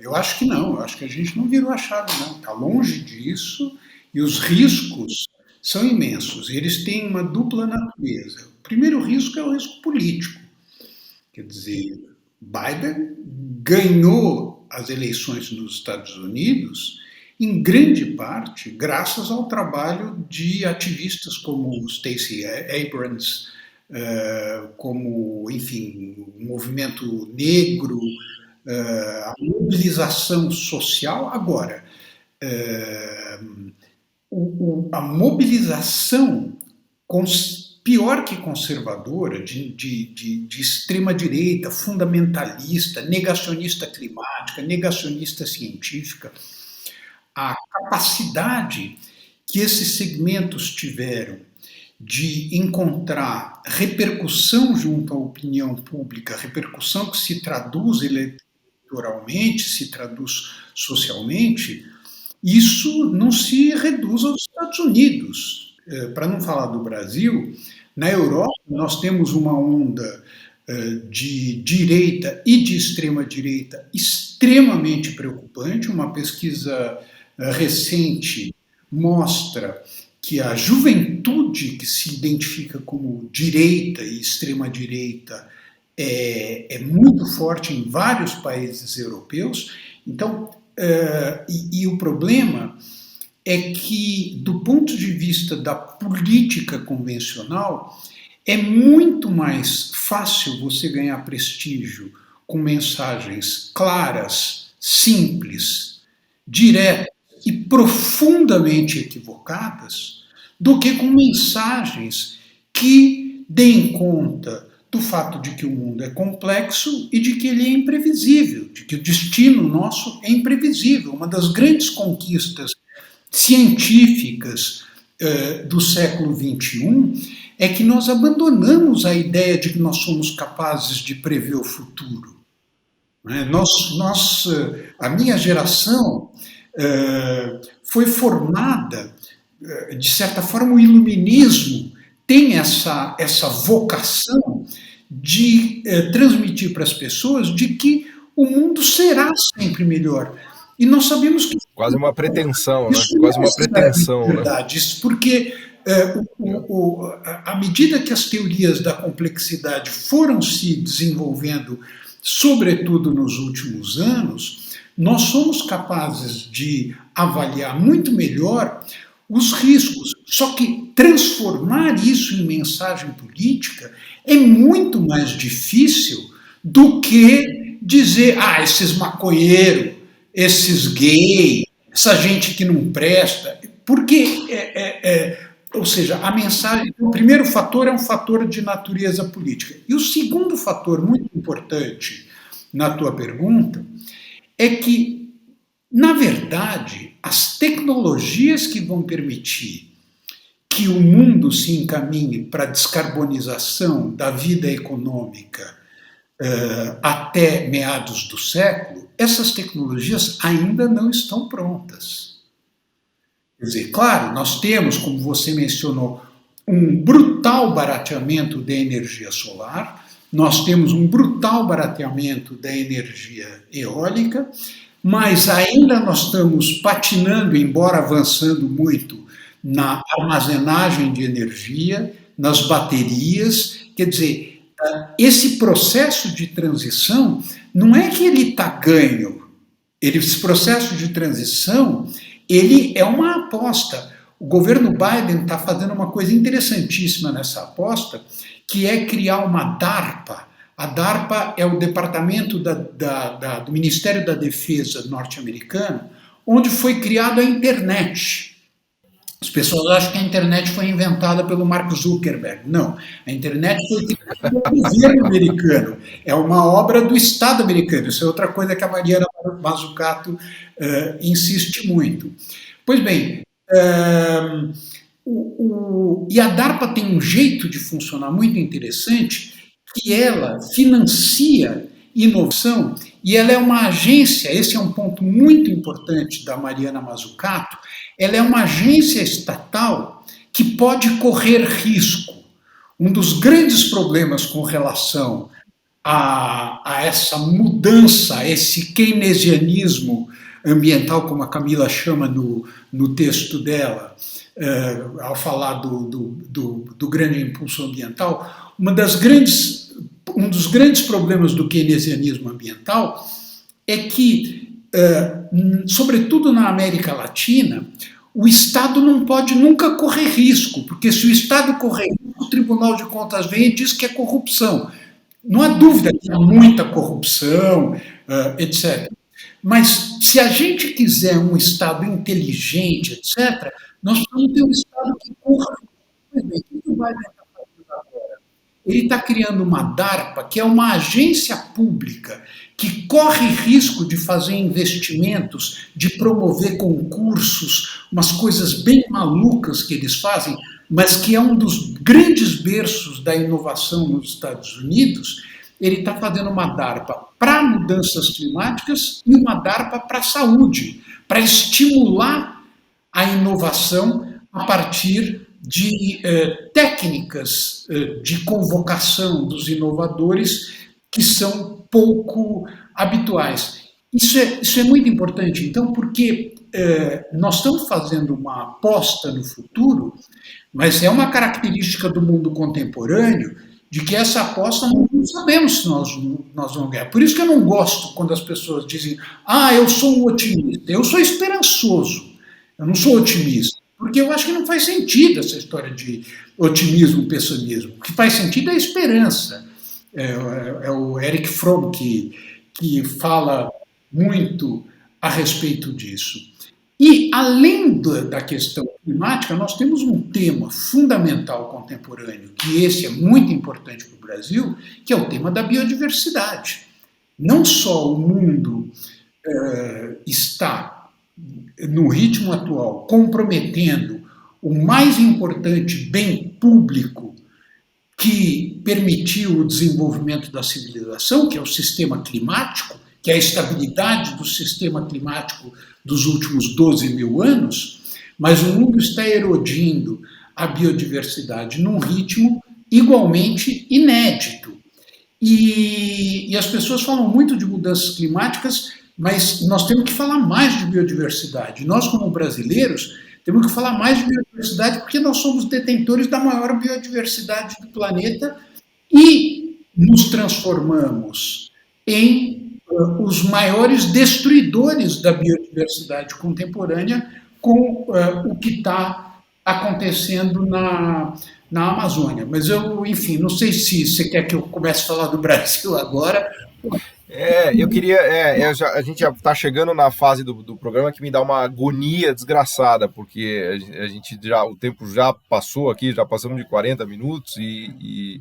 Eu acho que não, eu acho que a gente não virou a chave, não. Está longe disso e os riscos são imensos. Eles têm uma dupla natureza. O primeiro risco é o risco político. Quer dizer, Biden ganhou as eleições nos Estados Unidos em grande parte graças ao trabalho de ativistas como Stacey Abrams, como, enfim, o movimento negro, a mobilização social. Agora, a mobilização pior que conservadora, de extrema-direita, fundamentalista, negacionista climática, negacionista científica, a capacidade que esses segmentos tiveram de encontrar repercussão junto à opinião pública, repercussão que se traduz eleitoralmente, se traduz socialmente, isso não se reduz aos Estados Unidos. Para não falar do Brasil, na Europa nós temos uma onda de direita e de extrema-direita extremamente preocupante. Uma pesquisa recente mostra que a juventude que se identifica como direita e extrema-direita é muito forte em vários países europeus. Então, o problema é que, do ponto de vista da política convencional, é muito mais fácil você ganhar prestígio com mensagens claras, simples, diretas e profundamente equivocadas, do que com mensagens que deem conta do fato de que o mundo é complexo e de que ele é imprevisível, de que o destino nosso é imprevisível. Uma das grandes conquistas científicas do século XXI é que nós abandonamos a ideia de que nós somos capazes de prever o futuro. A minha geração foi formada, de certa forma, o iluminismo tem essa vocação de transmitir para as pessoas de que o mundo será sempre melhor. E nós sabemos que... Quase uma pretensão, né? Quase uma pretensão, verdade, né? Isso porque à medida que as teorias da complexidade foram se desenvolvendo, sobretudo nos últimos anos, nós somos capazes de avaliar muito melhor os riscos. Só que transformar isso em mensagem política é muito mais difícil do que dizer, esses maconheiros, esses gays, essa gente que não presta, porque, ou seja, a mensagem, o primeiro fator é um fator de natureza política. E o segundo fator muito importante na tua pergunta é que, na verdade, as tecnologias que vão permitir que o mundo se encaminhe para a descarbonização da vida econômica até meados do século, essas tecnologias ainda não estão prontas. Quer dizer, claro, nós temos, como você mencionou, um brutal barateamento da energia solar, nós temos um brutal barateamento da energia eólica, mas ainda nós estamos patinando, embora avançando muito, na armazenagem de energia, nas baterias. Quer dizer, esse processo de transição não é que ele está ganho. Esse processo de transição, ele é uma aposta. O governo Biden está fazendo uma coisa interessantíssima nessa aposta, que é criar uma DARPA. A DARPA é o Departamento do Ministério da Defesa norte-americano, onde foi criada a internet. As pessoas acham que a internet foi inventada pelo Mark Zuckerberg. Não, a internet foi criada pelo governo americano. É uma obra do Estado americano. Isso é outra coisa que a Mariana Mazzucato insiste muito. Pois bem, e a DARPA tem um jeito de funcionar muito interessante, que ela financia inovação, e ela é uma agência, esse é um ponto muito importante da Mariana Mazzucato, ela é uma agência estatal que pode correr risco. Um dos grandes problemas com relação a essa mudança, a esse keynesianismo ambiental, como a Camila chama no texto dela, ao falar do grande impulso ambiental, um dos grandes problemas do keynesianismo ambiental é que, sobretudo na América Latina, o Estado não pode nunca correr risco, porque se o Estado correr risco, o Tribunal de Contas vem e diz que é corrupção. Não há dúvida que há muita corrupção, etc. Mas se a gente quiser um Estado inteligente, etc., nós precisamos ter um Estado que corra. Pois bem, o que o Biden está fazendo agora? Ele está criando uma DARPA, que é uma agência pública que corre risco de fazer investimentos, de promover concursos, umas coisas bem malucas que eles fazem, mas que é um dos grandes berços da inovação nos Estados Unidos. Ele está fazendo uma DARPA para mudanças climáticas e uma DARPA para a saúde, para estimular a inovação a partir de técnicas de convocação dos inovadores que são pouco habituais. Isso é muito importante, então, porque nós estamos fazendo uma aposta no futuro, mas é uma característica do mundo contemporâneo de que essa aposta não sabemos se nós vamos ganhar. Por isso que eu não gosto quando as pessoas dizem eu sou um otimista. Eu sou esperançoso, eu não sou otimista, porque eu acho que não faz sentido essa história de otimismo e pessimismo. O que faz sentido é a esperança. É o Eric Fromm que fala muito a respeito disso. E, além da questão climática, nós temos um tema fundamental contemporâneo, que esse é muito importante para o Brasil, que é o tema da biodiversidade. Não só o mundo está, no ritmo atual, comprometendo o mais importante bem público que permitiu o desenvolvimento da civilização, que é o sistema climático, que é a estabilidade do sistema climático dos últimos 12 mil anos, mas o mundo está erodindo a biodiversidade num ritmo igualmente inédito. E as pessoas falam muito de mudanças climáticas, mas nós temos que falar mais de biodiversidade. Nós, como brasileiros, temos que falar mais de biodiversidade porque nós somos detentores da maior biodiversidade do planeta e nos transformamos em os maiores destruidores da biodiversidade contemporânea com o que está acontecendo na Amazônia. Mas eu, enfim, não sei se você quer que eu comece a falar do Brasil agora. Eu queria. A gente já está chegando na fase do programa que me dá uma agonia desgraçada, porque o tempo já passou aqui, já passamos de 40 minutos e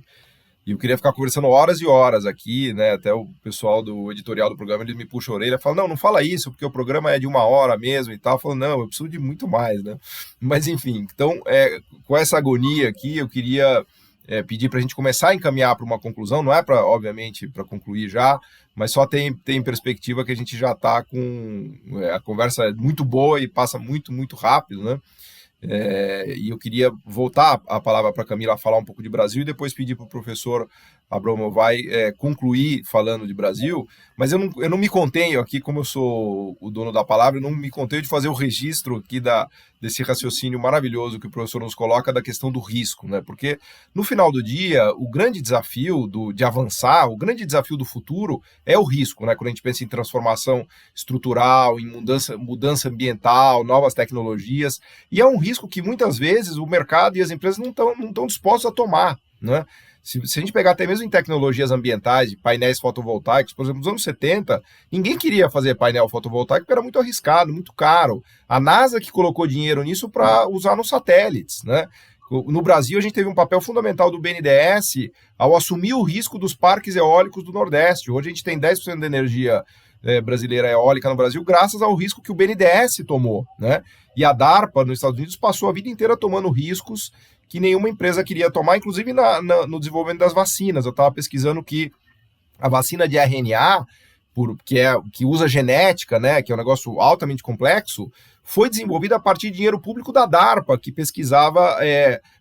eu queria ficar conversando horas e horas aqui, né? Até o pessoal do editorial do programa, ele me puxa a orelha e fala, não fala isso, porque o programa é de 1 hora mesmo e tal. Eu falo, não, eu preciso de muito mais, né? Mas enfim, então, com essa agonia aqui, eu queria pedir para a gente começar a encaminhar para uma conclusão, não é para, obviamente, para concluir já, mas só tem perspectiva que a gente já está com... a conversa é muito boa e passa muito, muito rápido, né? E eu queria voltar a palavra para a Camila falar um pouco de Brasil e depois pedir para o professor Abramovay concluir falando de Brasil, mas eu não me contenho aqui, como eu sou o dono da palavra, eu não me contenho de fazer o registro aqui desse raciocínio maravilhoso que o professor nos coloca da questão do risco, né? Porque no final do dia, o grande desafio de avançar, o grande desafio do futuro é o risco, né? Quando a gente pensa em transformação estrutural, em mudança ambiental, novas tecnologias, e é um risco que muitas vezes o mercado e as empresas não estão dispostos a tomar, né? Se a gente pegar até mesmo em tecnologias ambientais, de painéis fotovoltaicos, por exemplo, nos anos 70, ninguém queria fazer painel fotovoltaico porque era muito arriscado, muito caro. A NASA que colocou dinheiro nisso para usar nos satélites, né? No Brasil, a gente teve um papel fundamental do BNDES ao assumir o risco dos parques eólicos do Nordeste. Hoje a gente tem 10% da energia brasileira eólica no Brasil, graças ao risco que o BNDES tomou, né? E a DARPA, nos Estados Unidos, passou a vida inteira tomando riscos que nenhuma empresa queria tomar, inclusive no desenvolvimento das vacinas. Eu estava pesquisando que a vacina de RNA, que usa genética, né, que é um negócio altamente complexo, foi desenvolvida a partir de dinheiro público da DARPA, que pesquisava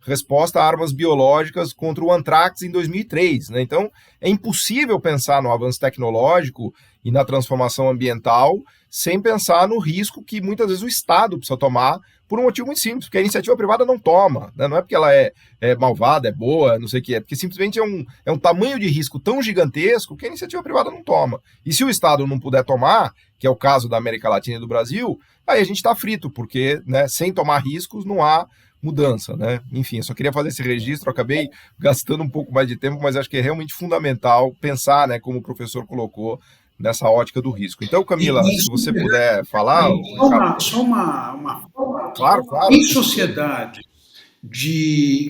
resposta a armas biológicas contra o antrax em 2003. Né? Então, é impossível pensar no avanço tecnológico e na transformação ambiental sem pensar no risco que muitas vezes o Estado precisa tomar por um motivo muito simples, porque a iniciativa privada não toma, né? Não é porque ela é malvada, é boa, não sei o que, é porque simplesmente é um tamanho de risco tão gigantesco que a iniciativa privada não toma. E se o Estado não puder tomar, que é o caso da América Latina e do Brasil, aí a gente está frito, porque, né, sem tomar riscos não há mudança, né? Enfim, eu só queria fazer esse registro, acabei gastando um pouco mais de tempo, mas acho que é realmente fundamental pensar, né, como o professor colocou, nessa ótica do risco. Então, Camila, se você puder falar... Só uma Claro, claro. Em sociedades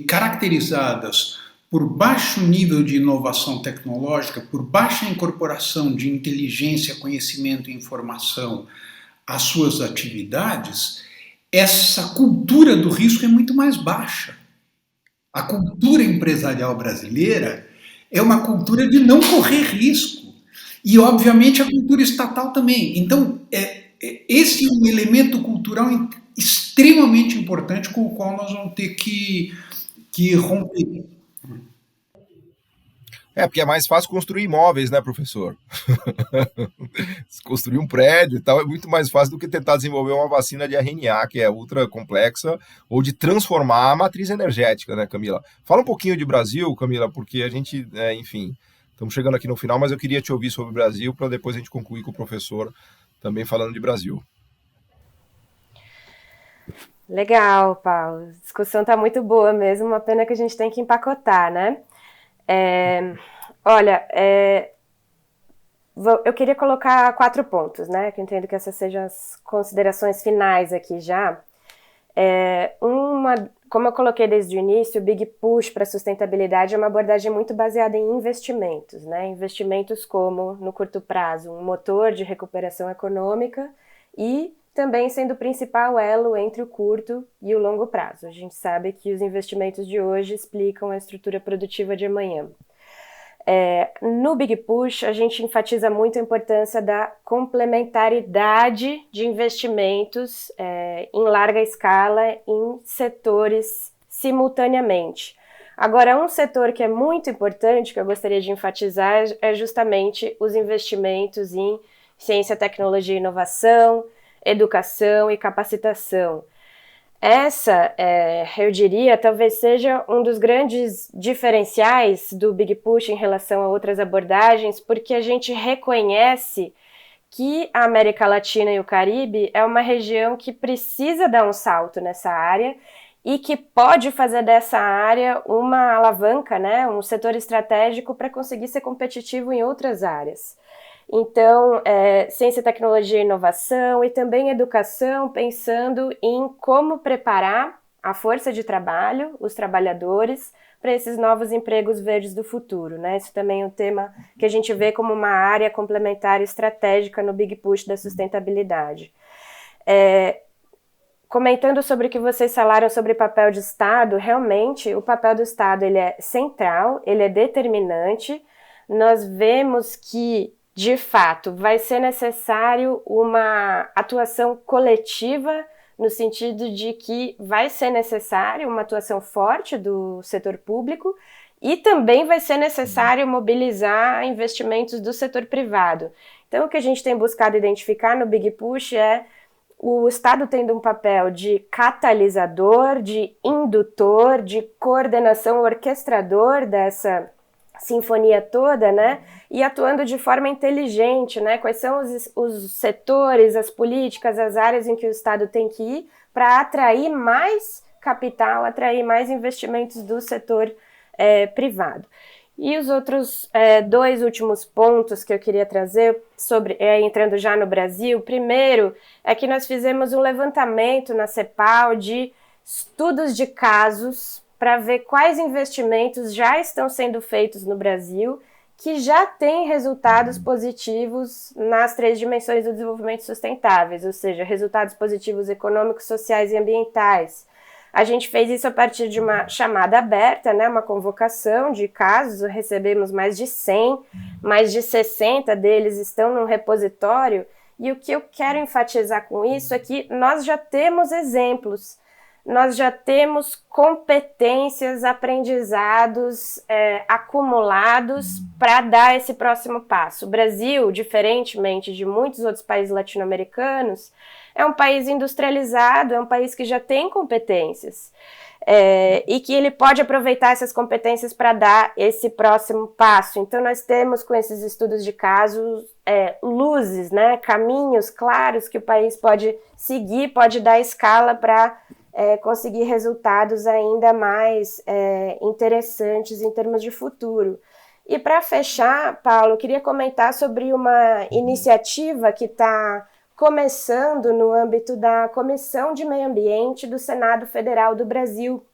caracterizadas por baixo nível de inovação tecnológica, por baixa incorporação de inteligência, conhecimento e informação às suas atividades, essa cultura do risco é muito mais baixa. A cultura empresarial brasileira é uma cultura de não correr risco. E, obviamente, a cultura estatal também. Então, esse é um elemento cultural extremamente importante com o qual nós vamos ter que romper. Porque é mais fácil construir imóveis, né, professor? Construir um prédio e tal é muito mais fácil do que tentar desenvolver uma vacina de RNA, que é ultra complexa, ou de transformar a matriz energética, né, Camila? Fala um pouquinho de Brasil, Camila, porque a gente, enfim, estamos chegando aqui no final, mas eu queria te ouvir sobre o Brasil para depois a gente concluir com o professor também falando de Brasil. Legal, Paulo. A discussão está muito boa mesmo, uma pena que a gente tem que empacotar, né? Eu queria colocar 4 pontos, né? Que eu entendo que essas sejam as considerações finais aqui já. Como eu coloquei desde o início, o Big Push para a sustentabilidade é uma abordagem muito baseada em investimentos, né? Investimentos como, no curto prazo, um motor de recuperação econômica e também sendo o principal elo entre o curto e o longo prazo. A gente sabe que os investimentos de hoje explicam a estrutura produtiva de amanhã. No Big Push, a gente enfatiza muito a importância da complementaridade de investimentos em larga escala em setores simultaneamente. Agora, um setor que é muito importante, que eu gostaria de enfatizar, é justamente os investimentos em ciência, tecnologia e inovação, educação e capacitação. Essa, eu diria, talvez seja um dos grandes diferenciais do Big Push em relação a outras abordagens, porque a gente reconhece que a América Latina e o Caribe é uma região que precisa dar um salto nessa área e que pode fazer dessa área uma alavanca, né, um setor estratégico para conseguir ser competitivo em outras áreas. Então, ciência, tecnologia e inovação e também educação, pensando em como preparar a força de trabalho, os trabalhadores, para esses novos empregos verdes do futuro, né? Isso também é um tema que a gente vê como uma área complementar estratégica no Big Push da sustentabilidade. Comentando sobre o que vocês falaram sobre o papel do Estado, realmente o papel do Estado ele é central, ele é determinante. Nós vemos que, de fato, vai ser necessário uma atuação coletiva, no sentido de que vai ser necessário uma atuação forte do setor público e também vai ser necessário mobilizar investimentos do setor privado. Então, o que a gente tem buscado identificar no Big Push é o Estado tendo um papel de catalisador, de indutor, de coordenação, orquestrador dessa sinfonia toda, né? E atuando de forma inteligente, né? Quais são os setores, as políticas, as áreas em que o Estado tem que ir para atrair mais capital, atrair mais investimentos do setor privado. E os outros dois últimos pontos que eu queria trazer, entrando já no Brasil, primeiro é que nós fizemos um levantamento na CEPAL de estudos de casos para ver quais investimentos já estão sendo feitos no Brasil que já têm resultados positivos nas 3 dimensões do desenvolvimento sustentáveis, ou seja, resultados positivos econômicos, sociais e ambientais. A gente fez isso a partir de uma chamada aberta, né, uma convocação de casos, recebemos mais de 100, mais de 60 deles estão num repositório, e o que eu quero enfatizar com isso é que nós já temos exemplos, nós já temos competências, aprendizados acumulados para dar esse próximo passo. O Brasil, diferentemente de muitos outros países latino-americanos, é um país industrializado, é um país que já tem competências e que ele pode aproveitar essas competências para dar esse próximo passo. Então, nós temos com esses estudos de casos luzes, né, caminhos claros que o país pode seguir, pode dar escala para conseguir resultados ainda mais interessantes em termos de futuro. E para fechar, Paulo, eu queria comentar sobre uma iniciativa que está começando no âmbito da Comissão de Meio Ambiente do Senado Federal do Brasil.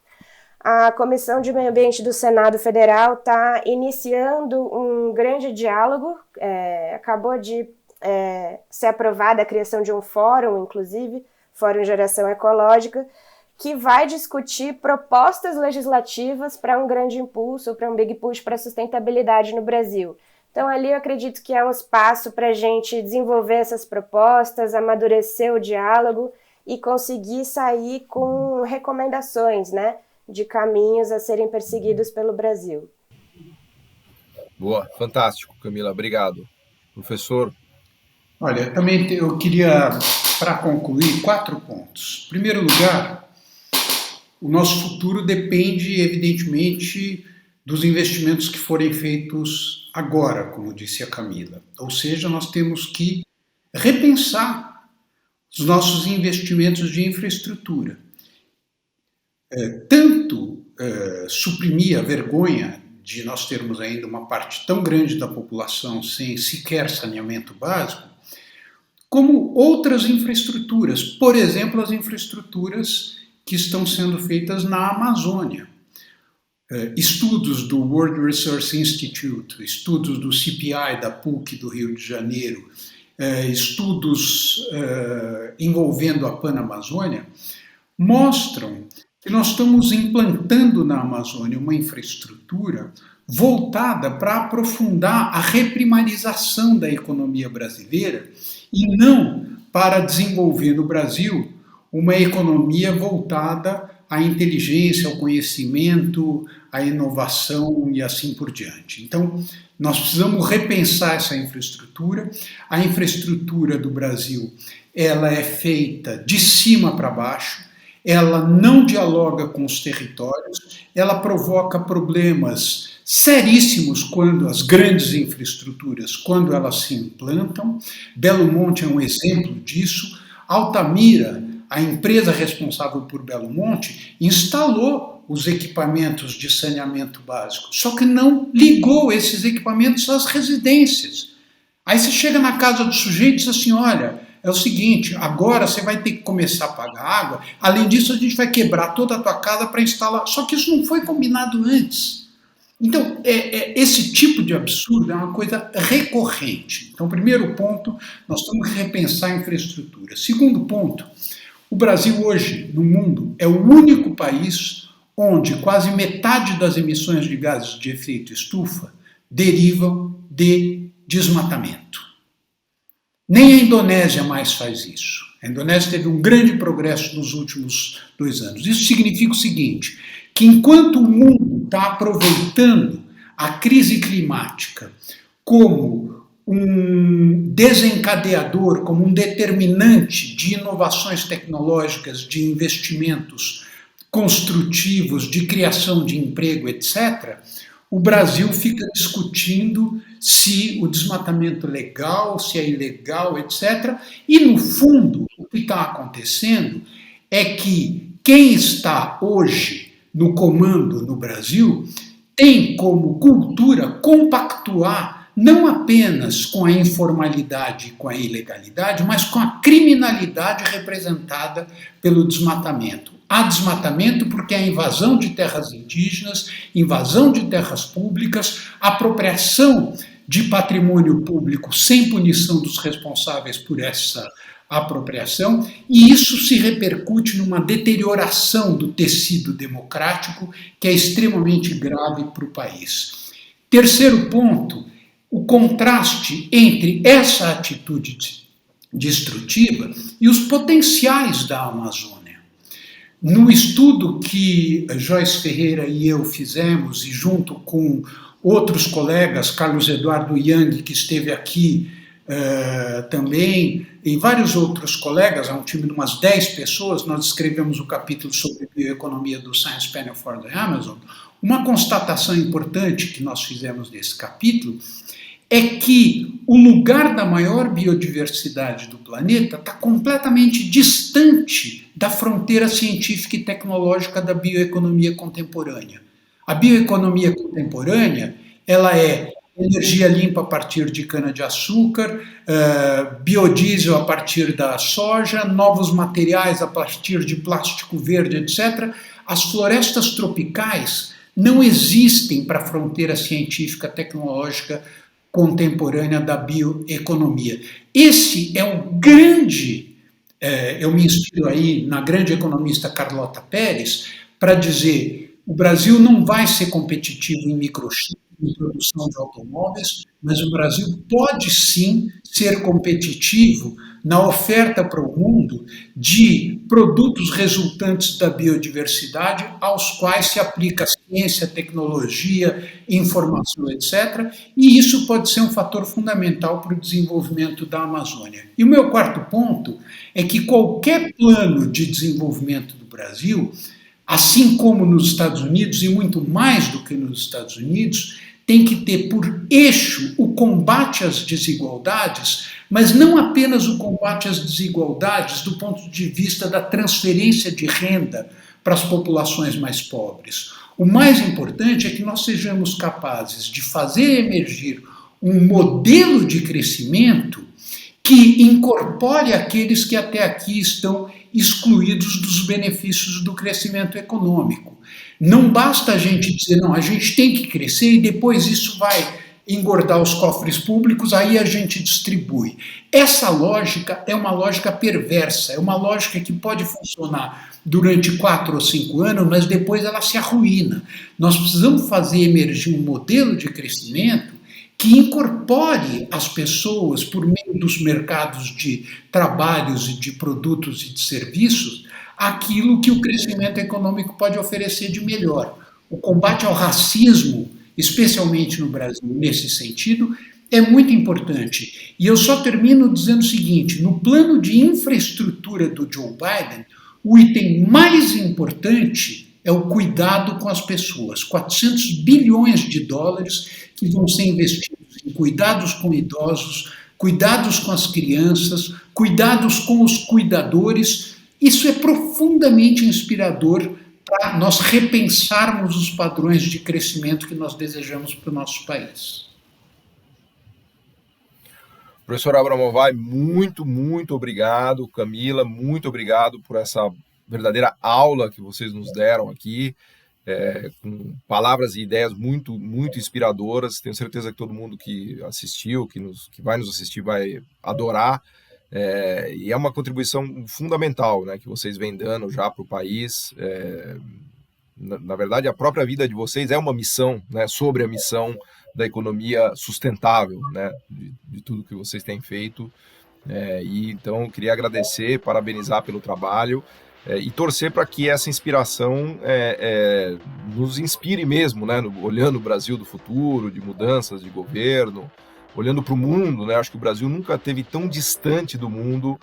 A Comissão de Meio Ambiente do Senado Federal está iniciando um grande diálogo, acabou de ser aprovada a criação de um fórum, inclusive, Fórum de Geração Ecológica, que vai discutir propostas legislativas para um grande impulso, para um big push para a sustentabilidade no Brasil. Então, ali eu acredito que é um espaço para a gente desenvolver essas propostas, amadurecer o diálogo e conseguir sair com recomendações, né, de caminhos a serem perseguidos pelo Brasil. Boa, fantástico, Camila, obrigado. Professor? Olha, também eu queria, para concluir, 4 pontos. Em primeiro lugar, o nosso futuro depende, evidentemente, dos investimentos que forem feitos agora, como disse a Camila. Ou seja, nós temos que repensar os nossos investimentos de infraestrutura. Tanto suprimir a vergonha de nós termos ainda uma parte tão grande da população sem sequer saneamento básico, como outras infraestruturas, por exemplo, as infraestruturas que estão sendo feitas na Amazônia. Estudos do World Resource Institute, estudos do CPI da PUC do Rio de Janeiro, estudos envolvendo a Panamazônia, mostram que nós estamos implantando na Amazônia uma infraestrutura voltada para aprofundar a reprimarização da economia brasileira e não para desenvolver no Brasil uma economia voltada à inteligência, ao conhecimento, à inovação e assim por diante. Então, nós precisamos repensar essa infraestrutura. A infraestrutura do Brasil, ela é feita de cima para baixo, ela não dialoga com os territórios, ela provoca problemas seríssimos quando as grandes infraestruturas, quando elas se implantam. Belo Monte é um exemplo disso. Altamira, a empresa responsável por Belo Monte, instalou os equipamentos de saneamento básico, só que não ligou esses equipamentos às residências. Aí você chega na casa do sujeito e diz assim, olha, é o seguinte, agora você vai ter que começar a pagar água, além disso a gente vai quebrar toda a tua casa para instalar, só que isso não foi combinado antes. Então, esse tipo de absurdo é uma coisa recorrente. Então, primeiro ponto, nós temos que repensar a infraestrutura. Segundo ponto, o Brasil hoje, no mundo, é o único país onde quase metade das emissões de gases de efeito estufa derivam de desmatamento. Nem a Indonésia mais faz isso. A Indonésia teve um grande progresso nos últimos 2 anos. Isso significa o seguinte, que enquanto o mundo está aproveitando a crise climática como um desencadeador, como um determinante de inovações tecnológicas, de investimentos construtivos, de criação de emprego, etc., o Brasil fica discutindo se o desmatamento é legal, se é ilegal, etc. E, no fundo, o que está acontecendo é que quem está hoje no comando no Brasil tem como cultura compactuar não apenas com a informalidade e com a ilegalidade, mas com a criminalidade representada pelo desmatamento. Há desmatamento porque há invasão de terras indígenas, invasão de terras públicas, apropriação de patrimônio público sem punição dos responsáveis por essa apropriação, e isso se repercute numa deterioração do tecido democrático que é extremamente grave para o país. Terceiro ponto, o contraste entre essa atitude destrutiva e os potenciais da Amazônia. No estudo que Joyce Ferreira e eu fizemos, e junto com outros colegas, Carlos Eduardo Yang, que esteve aqui também, e vários outros colegas, é um time de umas 10 pessoas, nós escrevemos o capítulo sobre bioeconomia do Science Panel for the Amazon. Uma constatação importante que nós fizemos nesse capítulo é que o lugar da maior biodiversidade do planeta está completamente distante da fronteira científica e tecnológica da bioeconomia contemporânea. A bioeconomia contemporânea, ela é energia limpa a partir de cana-de-açúcar, biodiesel a partir da soja, novos materiais a partir de plástico verde, etc. As florestas tropicais não existem para a fronteira científica tecnológica contemporânea da bioeconomia. Esse é um grande, eu me inspiro aí na grande economista Carlota Pérez, para dizer, o Brasil não vai ser competitivo em microchips, em produção de automóveis, mas o Brasil pode sim ser competitivo na oferta para o mundo de produtos resultantes da biodiversidade, aos quais se aplica ciência, tecnologia, informação, etc. E isso pode ser um fator fundamental para o desenvolvimento da Amazônia. E o meu quarto ponto é que qualquer plano de desenvolvimento do Brasil, assim como nos Estados Unidos, e muito mais do que nos Estados Unidos, tem que ter por eixo o combate às desigualdades, mas não apenas o combate às desigualdades do ponto de vista da transferência de renda para as populações mais pobres. O mais importante é que nós sejamos capazes de fazer emergir um modelo de crescimento que incorpore aqueles que até aqui estão excluídos dos benefícios do crescimento econômico. Não basta a gente dizer, não, a gente tem que crescer e depois isso vai engordar os cofres públicos, aí a gente distribui. Essa lógica é uma lógica perversa, é uma lógica que pode funcionar durante 4 ou 5 anos, mas depois ela se arruína. Nós precisamos fazer emergir um modelo de crescimento que incorpore as pessoas por meio dos mercados de trabalhos e de produtos e de serviços aquilo que o crescimento econômico pode oferecer de melhor. O combate ao racismo, especialmente no Brasil, nesse sentido, é muito importante. E eu só termino dizendo o seguinte, no plano de infraestrutura do Joe Biden, o item mais importante é o cuidado com as pessoas. 400 bilhões de dólares que vão ser investidos em cuidados com idosos, cuidados com as crianças, cuidados com os cuidadores. Isso é profundamente inspirador para nós repensarmos os padrões de crescimento que nós desejamos para o nosso país. Professor Abramovay, muito obrigado. Camila, muito obrigado por essa verdadeira aula que vocês nos deram aqui, com palavras e ideias muito inspiradoras. Tenho certeza que todo mundo que assistiu, que vai nos assistir, vai adorar. E é uma contribuição fundamental, né, que vocês vêm dando já para o país. Na verdade, a própria vida de vocês é uma missão, né, sobre a missão da economia sustentável, né, de tudo que vocês têm feito. E então, eu queria agradecer, parabenizar pelo trabalho e torcer para que essa inspiração nos inspire mesmo, né, olhando o Brasil do futuro, de mudanças de governo, olhando para o mundo, né, acho que o Brasil nunca esteve tão distante do mundo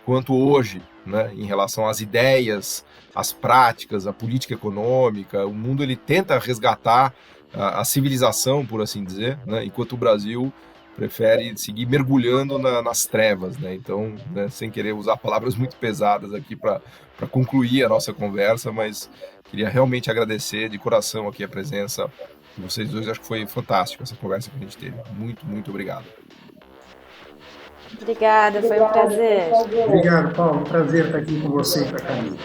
quanto hoje, né, em relação às ideias, às práticas, à política econômica. O mundo ele tenta resgatar a civilização, por assim dizer, né, enquanto o Brasil prefere seguir mergulhando nas trevas, né? Então, né, sem querer usar palavras muito pesadas aqui para concluir a nossa conversa, mas queria realmente agradecer de coração aqui a presença de vocês dois. Acho que foi fantástico essa conversa que a gente teve. Muito obrigado. Obrigada, foi um prazer. Obrigado, Paulo. Um prazer estar aqui com você e com a Camila.